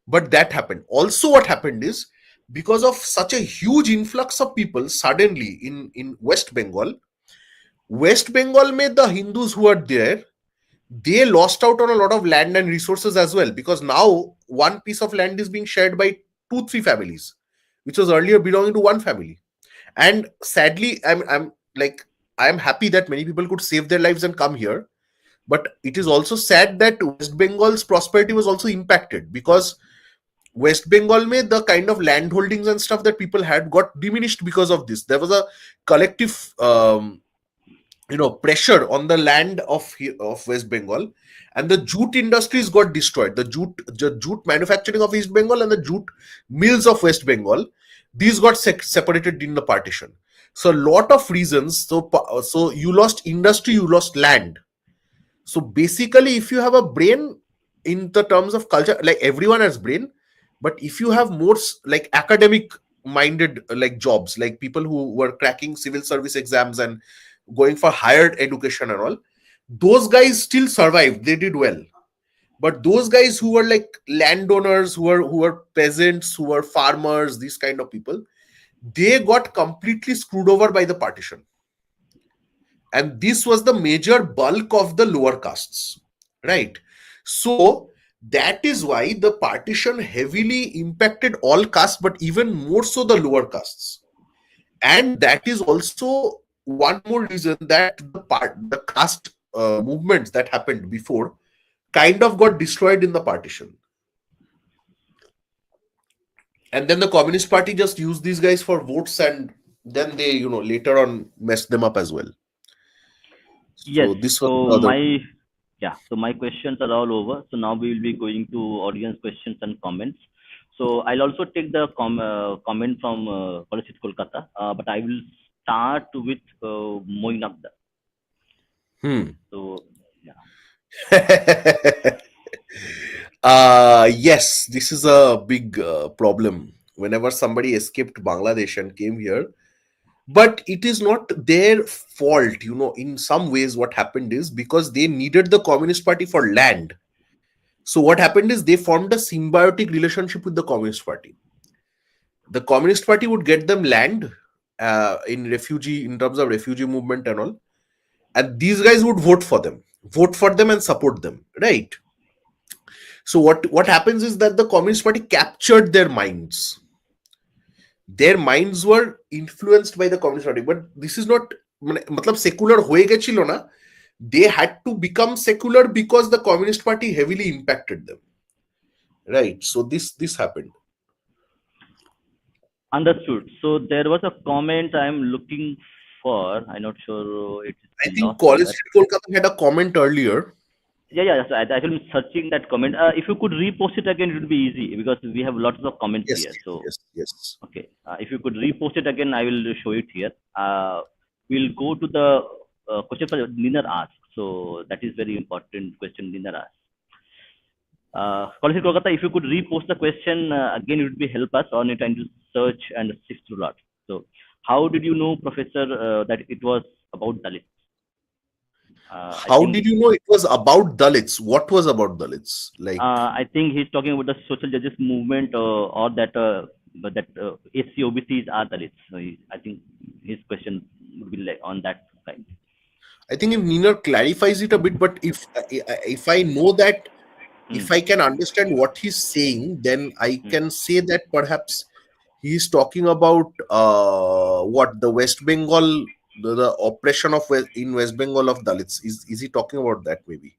but that happened. Also, what happened is because of such a huge influx of people suddenly in West Bengal made the Hindus who are there, they lost out on a lot of land and resources as well, because now one piece of land is being shared by two, three families, which was earlier belonging to one family. And sadly, I'm like, I'm happy that many people could save their lives and come here, but it is also sad that West Bengal's prosperity was also impacted, because West Bengal made the kind of land holdings and stuff that people had got diminished because of this. There was a collective pressure on the land of West Bengal, and the jute industries got destroyed. The jute manufacturing of East Bengal and the jute mills of West Bengal, these got separated in the partition. So a lot of reasons. So you lost industry, you lost land. So basically, if you have a brain in the terms of culture, like everyone has brain, but if you have more like academic minded like jobs, like people who were cracking civil service exams and going for higher education and all, those guys still survived. They did well. But those guys who were like landowners, who were peasants, who were farmers, these kind of people, they got completely screwed over by the partition. And this was the major bulk of the lower castes, right? So that is why the partition heavily impacted all castes, but even more so the lower castes. And that is also one more reason that the caste movements that happened before kind of got destroyed in the partition. And then the Communist Party just used these guys for votes, and then they later on messed them up as well. Yes. So this was So the other. my questions are all over. So now we will be going to audience questions and comments. So I'll also take the comment from College Kolkata, but I will start with Moinabda. So yeah. Yes, this is a big problem whenever somebody escaped Bangladesh and came here. But it is not their fault. In some ways, what happened is because they needed the Communist Party for land. So what happened is they formed a symbiotic relationship with the Communist Party. The Communist Party would get them land in terms of refugee movement and all, and these guys would vote for them and support them, right? So what happens is that the Communist Party captured their minds. Their minds were influenced by the Communist Party, but this is not matlab secular hoye gechilo na. They had to become secular because the Communist Party heavily impacted them, right? So this happened. Understood. So there was a comment I'm looking for. I'm not sure it's I been think lost College somewhere. Street Kolkata had a comment earlier. Yeah. So I am searching that comment. If you could repost it again, it would be easy because we have lots of comments Yes, here. So yes. okay, if you could repost it again, I will show it here. We'll go to the question for Ninar asked. So that is very important question Ninar asked. College Kolkata, if you could repost the question again, it would be help us on trying to search and sift through a lot. So, how did you know, Professor, that it was about Dalits? I How think did you know it was about Dalits? What was about Dalits? Like, I think he's talking about the social justice movement or that SC OBCs are Dalits. So I think his question would be like on that side. I think if Nina clarifies it a bit, but if I know that, Hmm. if I can understand what he's saying, then I Hmm. can say that perhaps he's talking about what the West Bengal, the oppression of in West Bengal of Dalits. Is he talking about that? Maybe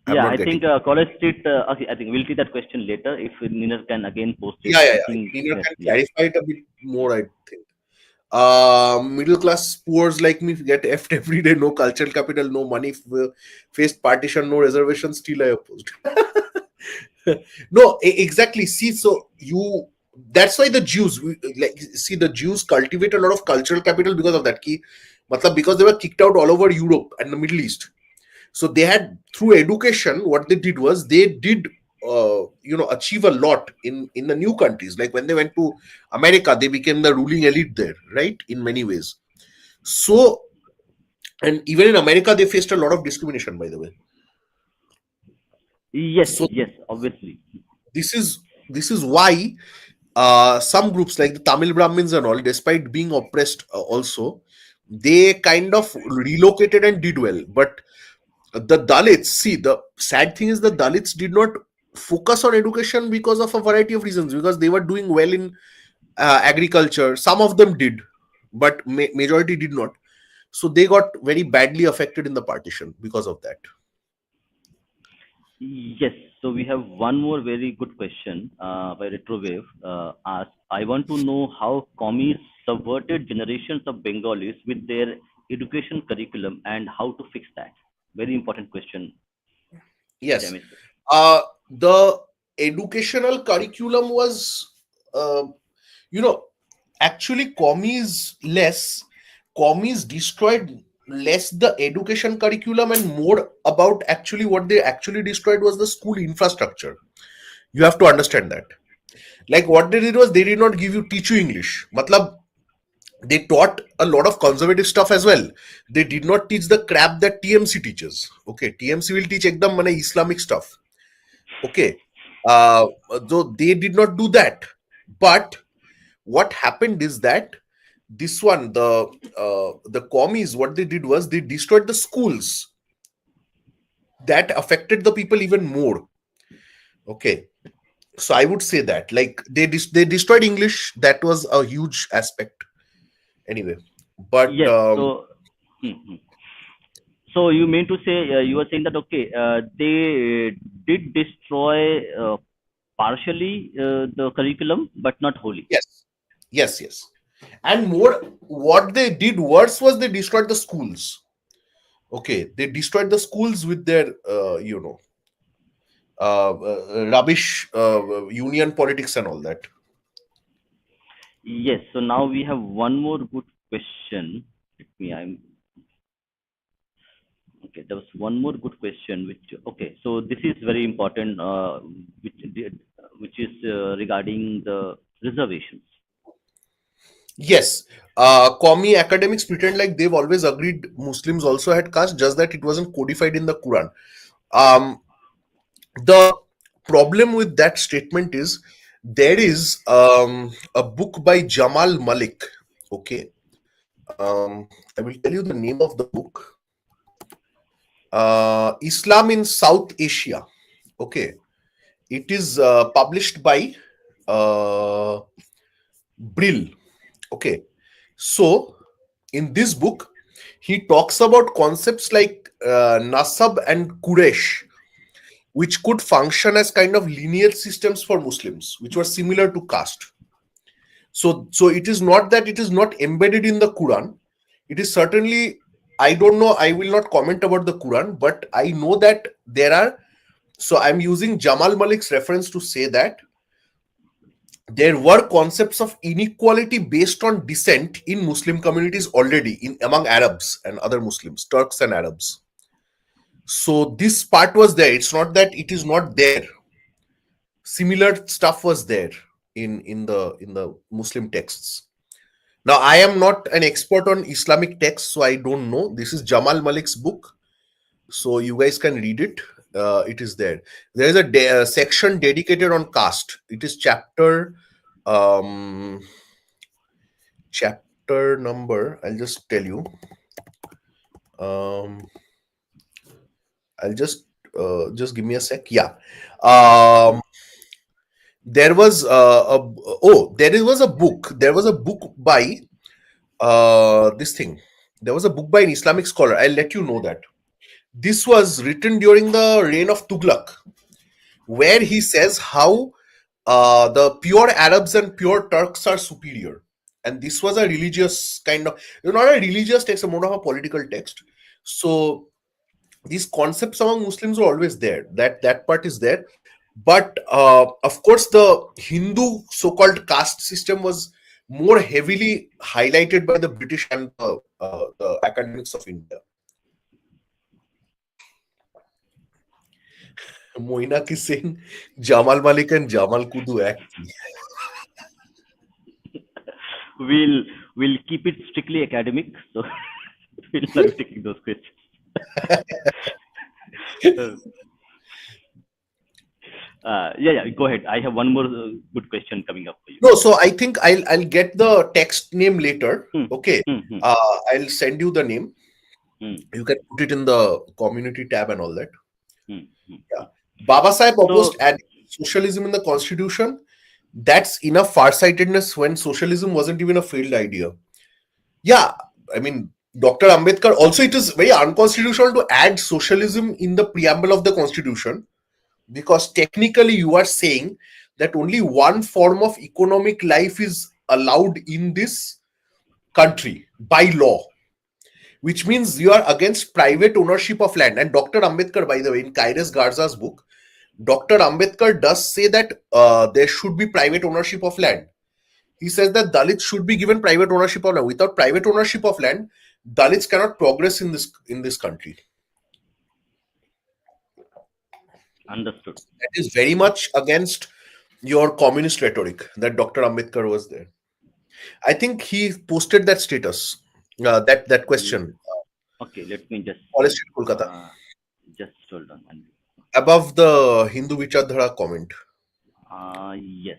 I'm Yeah, not I getting. think College Street. Okay, I think we'll see that question later if Nina can again post it. Yeah. I If think Nina yes, can yeah. clarify it a bit more, I think. Middle class poors like me get effed every day. No cultural capital, no money, faced partition, no reservation. Still, I opposed. No, exactly. See, so That's why the Jews, like, see, the Jews cultivate a lot of cultural capital because of that. Ki, matlab, because they were kicked out all over Europe and the Middle East. So they had, through education, what they did was they did, achieve a lot in the new countries. Like when they went to America, they became the ruling elite there, right? In many ways. So, and even in America, they faced a lot of discrimination, by the way. Yes, So yes, obviously. this is this is why some groups like the Tamil Brahmins and all, despite being oppressed, also they kind of relocated and did well. But the Dalits, see, the sad thing is the Dalits did not focus on education because of a variety of reasons. Because they were doing well in agriculture, some of them did, but majority did not. So they got very badly affected in the partition because of that. Yes, so we have one more very good question by Retrowave. Asked, I want to know how commies subverted generations of Bengalis with their education curriculum and how to fix that. Very important question, Yes. Jamis. The educational curriculum was, uh, you know, actually commies destroyed less the education curriculum and more about actually what they actually destroyed was the school infrastructure. You have to understand that. Like what they did was they did not give you teach you English. Matlab, they taught a lot of conservative stuff as well. They did not teach the crap that TMC teaches. Okay, TMC will teach ekdam mane Islamic stuff. Okay, uh, so they did not do that. But what happened is that this one, the commies, what they did was they destroyed the schools. That affected the people even more. Okay, so I would say that, like, they destroyed English. That was a huge aspect. Anyway, but Yes, so hmm, hmm. So you mean to say you are saying that okay, they did destroy partially the curriculum, but not wholly. yes, yes, and more. What they did worse was they destroyed the schools. Okay, they destroyed the schools with their, rubbish, union politics and all that. Yes, so now we have one more good question. Let me, I'm okay. There was one more good question, which okay. So this is very important, which is regarding the reservations. Yes, commie academics pretend like they've always agreed Muslims also had caste, just that it wasn't codified in the Quran. Um, the problem with that statement is there is a book by Jamal Malik. Okay, I will tell you the name of the book. Islam in South Asia. Okay, it is published by uh, Brill. Okay, so in this book, he talks about concepts like Nasab and Quraysh, which could function as kind of lineage systems for Muslims, which were similar to caste. So it is not that it is not embedded in the Quran. It is certainly, I don't know, I will not comment about the Quran, but I know that there are. So I'm using Jamal Malik's reference to say that there were concepts of inequality based on descent in Muslim communities already in among Arabs and other Muslims, Turks and Arabs. So this part was there. It's not that it is not there. Similar stuff was there in the Muslim texts. Now I am not an expert on Islamic texts, so I don't know. This is Jamal Malik's book, so you guys can read it. It is there. There is a section dedicated on caste. It is um, chapter number. I'll just tell you. Um, I'll just give me a sec. Yeah. Um, there was there was a book. There was a book by this thing. There was a book by an Islamic scholar. I'll let you know that. This was written during the reign of Tughlaq, where he says how the pure Arabs and pure Turks are superior. And this was a religious kind of, not a religious text, a more of a political text. So these concepts among Muslims were always there. That part is there. But of course, the Hindu so-called caste system was more heavily highlighted by the British and the academics of India. Moinak is saying Jamal Malik and Jamal Kudu act. we'll we'll keep it strictly academic, so we'll not be taking those questions. Uh, yeah, go ahead. I have one more good question coming up for you. No, so I think I'll get the text name later. Hmm, Okay, hmm, hmm, I'll send you the name. hmm, You can put it in the community tab and all that. hmm, hmm. Yeah. Baba Sahib So, opposed adding socialism in the constitution. That's enough farsightedness when socialism wasn't even a failed idea. Yeah, I mean, Dr. Ambedkar also, it is very unconstitutional to add socialism in the preamble of the constitution, because technically you are saying that only one form of economic life is allowed in this country by law, which means you are against private ownership of land. And Dr. Ambedkar, by the way, in Kairos Garza's book, Dr. Ambedkar does say that there should be private ownership of land. He says that Dalits should be given private ownership of land. Without private ownership of land, Dalits cannot progress in this country. understood. That is very much against your communist rhetoric that Dr. Ambedkar was there. I think he posted that status, that Mm, question, okay, let me just College see. Street, Kolkata, Just hold on. above the Hindu Vichardhara comment. Yes,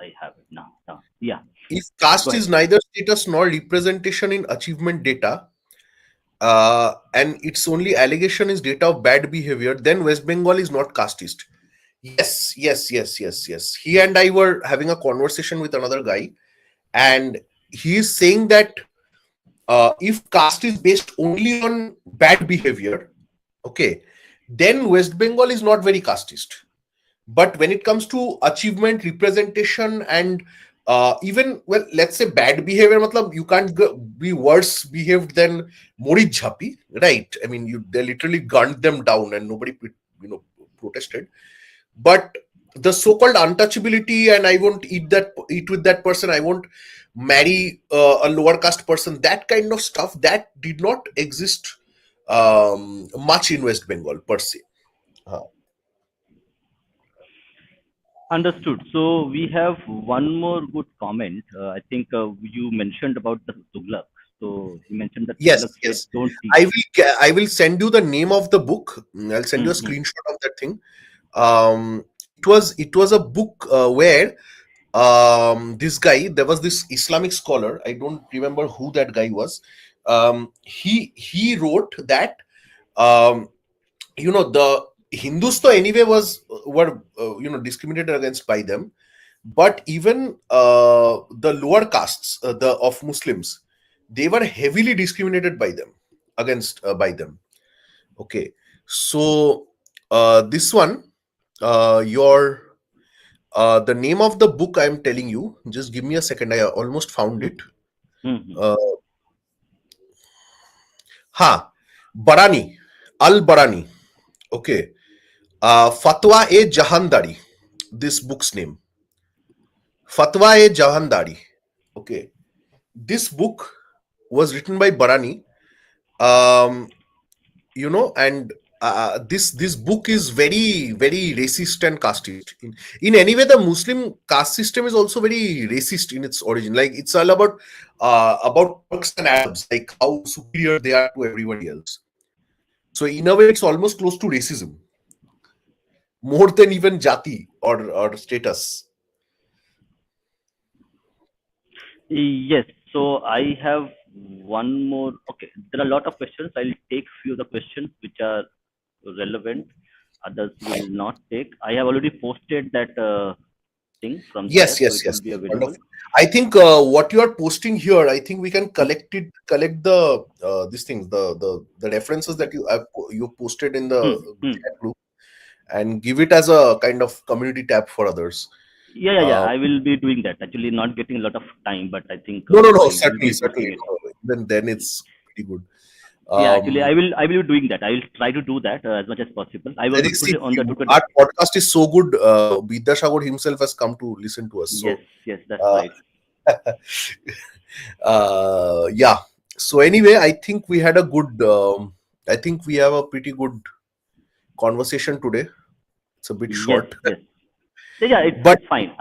I have it now. Yeah, If go caste ahead. is neither status nor representation in achievement data, and its only allegation is data of bad behavior, then West Bengal is not casteist. Yes, yes, yes, yes, yes. He and I were having a conversation with another guy, and he is saying that if caste is based only on bad behavior, okay, then West Bengal is not very casteist. But when it comes to achievement, representation, and even, well, let's say bad behavior, matlab, you can't be worse behaved than Morid Jhapi, right? I mean, they literally gunned them down and nobody, protested. But the so-called untouchability, and I won't eat with that person, I won't marry a lower caste person, that kind of stuff, that did not exist much in West Bengal per se. Uh, Understood. So we have one more good comment. I think you mentioned about the Tughlaq. So you mentioned that yes, Tughlaq said, yes. "Don't teach." I will send you the name of the book. I'll send you a Hmm, screenshot of that thing. It was a book where this guy, there was this Islamic scholar, I don't remember who that guy was. He wrote that, um, the Hindus to anyway were discriminated against by them, but even the lower castes, the of Muslims, they were heavily discriminated by them, against by them. Okay, so this one, your the name of the book I'm telling you, just give me a second, I almost found hmm, it. hmm, hmm. uh, ha Barani, Al Barani. Okay, Fatwa e Jahandari, this book's name, Fatwa e Jahandari. Okay, this book was written by Barani. um and this book is very, very racist and casteist. In any way, the Muslim caste system is also very racist in its origin. Like, it's all about Turks and Arabs, like how superior they are to everybody else. So in a way, it's almost close to racism, more than even jati or status. Yes. So I have one more. Okay, there are a lot of questions. I'll take few of the questions which are relevant. Others will not take. I have already posted that thing from there, Yes, so yes, it will yes. be available. Wonderful. I think what you are posting here, I think we can collect the these things, the references that you posted in the Hmm, hmm. chat group, and give it as a kind of community tab for others. Yeah. Uh, I will be doing that. Actually, not getting a lot of time, but I think no, no, no, I will certainly, be certainly. posting it. No, then it's pretty good. Yeah, actually, Um, I will be doing that. I will try to do that as much as possible. I I will think, put see, it on the Twitter. our podcast is so good. Vidyashagar himself has come to listen to us. Yes, So, yes, that's uh, right. yeah. So anyway, I think we had a good. I think we have a pretty good conversation today. It's a bit Yes, short, yes. Yeah, it's but it's fine.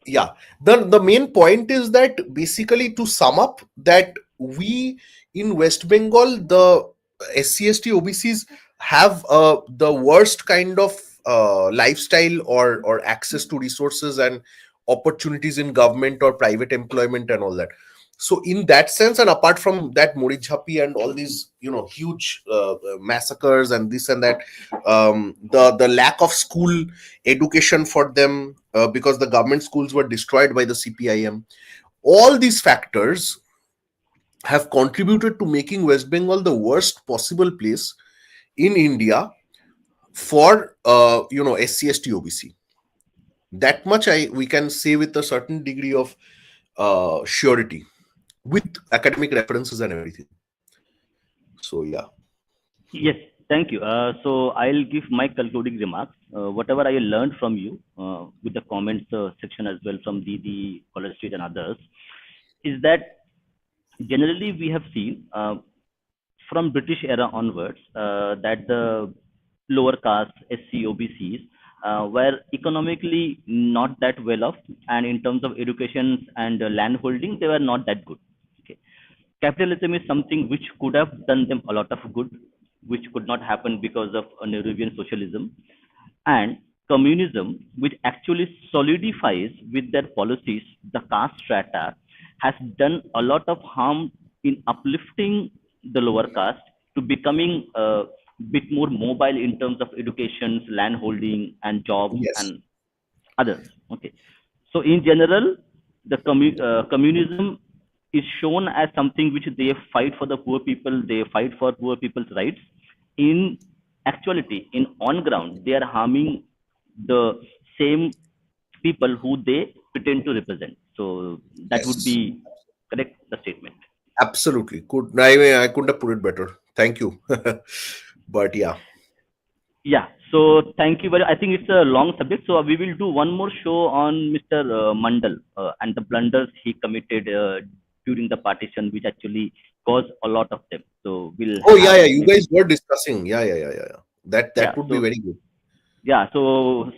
yeah, the main point is that basically, to sum up, that we in West Bengal, the SC/ST OBCs have the worst kind of lifestyle or access to resources and opportunities in government or private employment and all that. So in that sense, and apart from that, Moricchapi and all these, huge massacres and this and that, the lack of school education for them, because the government schools were destroyed by the CPIM. All these factors have contributed to making West Bengal the worst possible place in India for SC/ST OBC. That much I we can say with a certain degree of surety, with academic references and everything. So yeah. Yes, thank you. So I'll give my concluding remarks. Whatever I learned from you with the comments section as well from the College Street and others is that generally we have seen from British era onwards that the lower caste SC OBCs were economically not that well off, and in terms of education and land holding, they were not that good. Okay. Capitalism is something which could have done them a lot of good, which could not happen because of a Nehruvian socialism, and communism, which actually solidifies with their policies the caste strata, has done a lot of harm in uplifting the lower caste to becoming a bit more mobile in terms of education, land holding, and jobs Yes. and others. Okay, so in general, the communism is shown as something which they fight for the poor people, they fight for poor people's rights. In actuality, in on ground, they are harming the same people who they pretend to represent. So that would Yes. be correct the statement. Absolutely. Could I mean, I couldn't have put it better. Thank you. But yeah. Yeah. So thank you very. I think it's a long subject. So we will do one more show on Mr. Mandal and the blunders he committed during the partition, which actually caused a lot of them. So we'll Oh yeah, have yeah. You maybe. guys were discussing. Yeah, yeah, yeah, yeah, yeah. That Yeah. would be So very good. yeah. So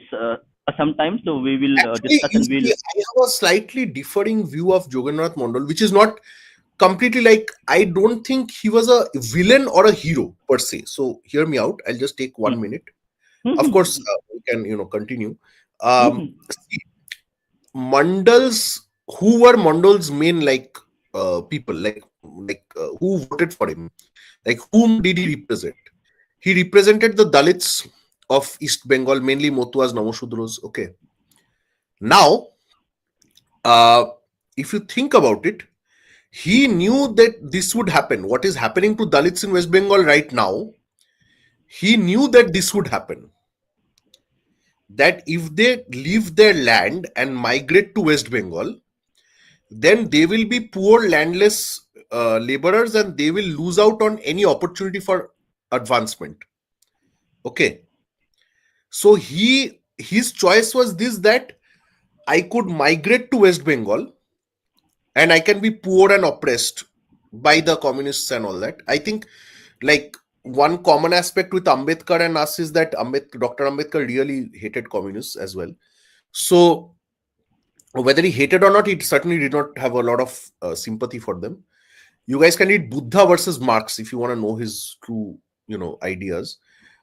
sometimes so we will Actually, discuss you and see, we'll. I have a slightly differing view of Jagannath Mondal, which is not completely like, I don't think he was a villain or a hero per se. So hear me out. I'll just take 1 minute. Of course, we can continue. See, Mandals, who were Mandal's main people, who voted for him, like whom did he represent? He represented the Dalits of East Bengal, mainly Motuas, Namashudros. Okay. Now, uh, if you think about it, he knew that this would happen. What is happening to Dalits in West Bengal right now, he knew that this would happen. That if they leave their land and migrate to West Bengal, then they will be poor, landless laborers, and they will lose out on any opportunity for advancement. Okay. So his choice was this, that I could migrate to West Bengal and I can be poor and oppressed by the communists and all that. I think, like, one common aspect with Ambedkar and us is that Dr. Ambedkar really hated communists as well. So whether he hated or not, he certainly did not have a lot of sympathy for them. You guys can read Buddha versus Marx if you want to know his true, ideas.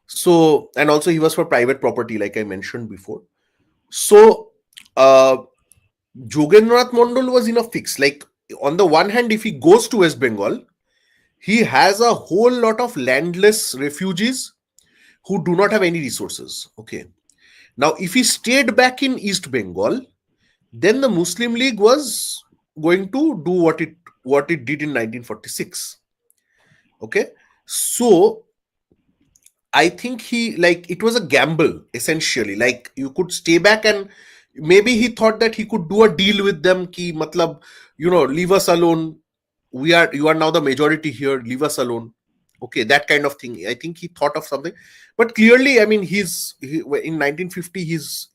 So, and also he was for private property, like I mentioned before. So, uh, Jogendrath Mondal was in a fix. Like, on the one hand, if he goes to West Bengal, he has a whole lot of landless refugees who do not have any resources. Okay. Now, if he stayed back in East Bengal, then the Muslim League was going to do what it did in 1946. Okay. So I think it was a gamble essentially. Like, you could stay back, and maybe he thought that he could do a deal with them, ki matlab, leave us alone. you are now the majority here, leave us alone. Okay, that kind of thing. I think he thought of something, but clearly, I mean, in 1950, his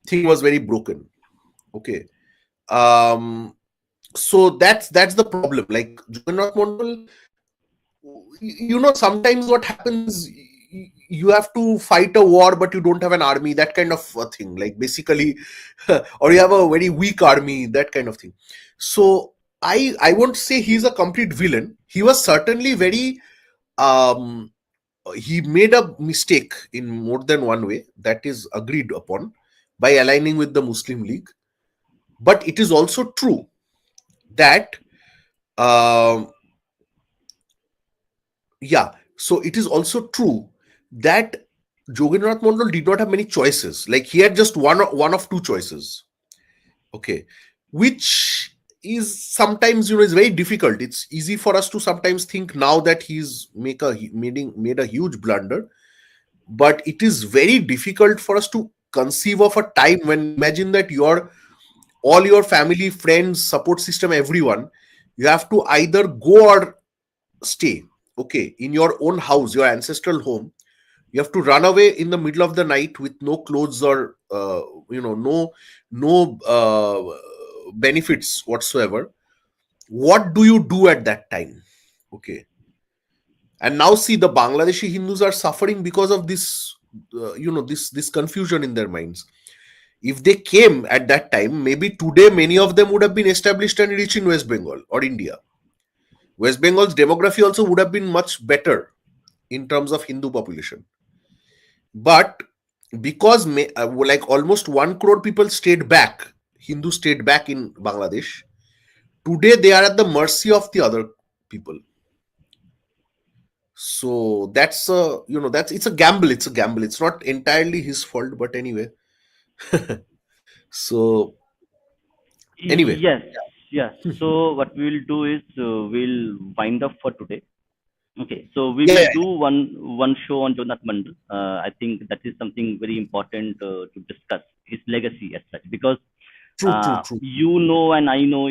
thing was very broken. Okay. um so that's the problem. Like Jagannath Mondal, sometimes what happens is you have to fight a war, but you don't have an army, that kind of thing, like basically. Or you have a very weak army, that kind of thing. So I won't say he's a complete villain. He was certainly very, um he made a mistake in more than one way, that is agreed upon, by aligning with the Muslim League. But it is also true that, um yeah, so it is also true that Jogendrath Mondal did not have many choices. Like, he had just one of two choices. Okay, which is sometimes, is very difficult. It's easy for us to sometimes think now that he's made a huge blunder, but it is very difficult for us to conceive of a time when, imagine that all your family, friends, support system, everyone, you have to either go or stay. Okay, in your own house, your ancestral home, you have to run away in the middle of the night with no clothes or no benefits whatsoever. What do you do at that time? Okay, and now see, the Bangladeshi Hindus are suffering because of this, this confusion in their minds. If they came at that time, maybe today many of them would have been established and rich in West Bengal or India. West Bengal's demography also would have been much better in terms of Hindu population. But because like almost 1 crore people stayed back, Hindus stayed back in Bangladesh, today they are at the mercy of the other people. So that's it's a gamble. It's a gamble. It's not entirely his fault, but anyway. So anyway, Yes, yes. So what we will do is we'll wind up for today. Okay, so we yeah, will yeah, do one show on Jonath Mandal. I think that is something very important to discuss his legacy as such, because true, true, true, and I know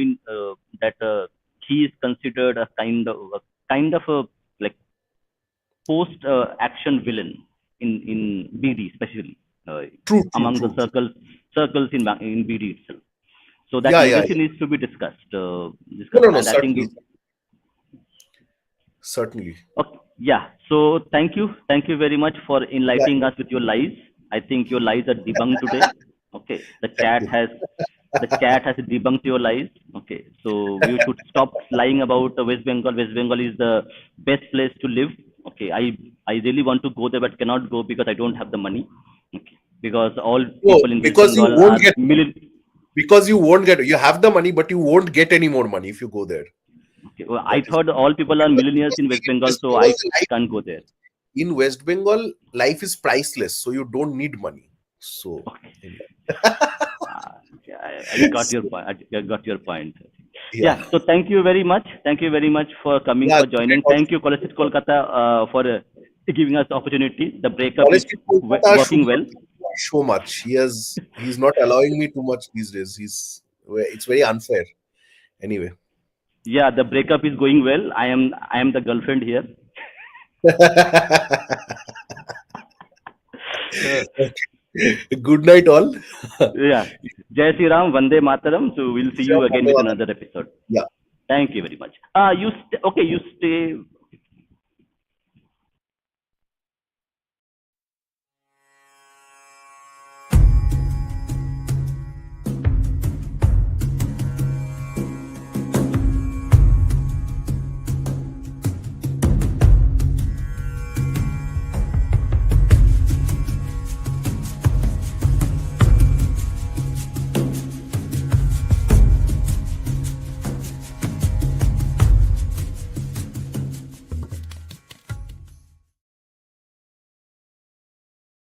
that he is considered a kind of a like post action villain in BD, especially uh, true, true, among the true, true. circles in BD itself. So that Yeah, yeah, legacy yeah. needs to be No, discussed, no, no, and I think certainly, certainly. okay, yeah. So thank you very much for Yeah, enlightening us with your lies. I think your lies are debunked today. Okay, thank you. the chat has debunked your lies. Okay, so we should stop lying about West Bengal. West Bengal is the best place to live. Okay, I really want to go there, but cannot go because I don't have the money. Okay, because all No, people in West because you Bengal won't are get money. million. Because you have the money, but you won't get any more money if you go there. Okay, well, I That is thought all people are millionaires because in West in Bengal, West so I Bengal's life, can't go there. in West Bengal, life is priceless, so you don't need money. So Okay. anyway. Yeah, I got your So, point. I got your point. yeah, Yeah. So thank you very much. Thank you very much for coming, yeah. for joining. Thank you, College Kolkata, for giving us the opportunity. The breakup is Honestly, Kolkata should working not well. give me so much. He's not allowing me too much these days. It's very unfair. Anyway. Yeah, the breakup is going well. I am the girlfriend here. Uh, Good night, all. yeah. Jai Sri Ram, Vande Mataram. So we'll see you again with another episode. Yeah. Thank you very much. You okay? You stay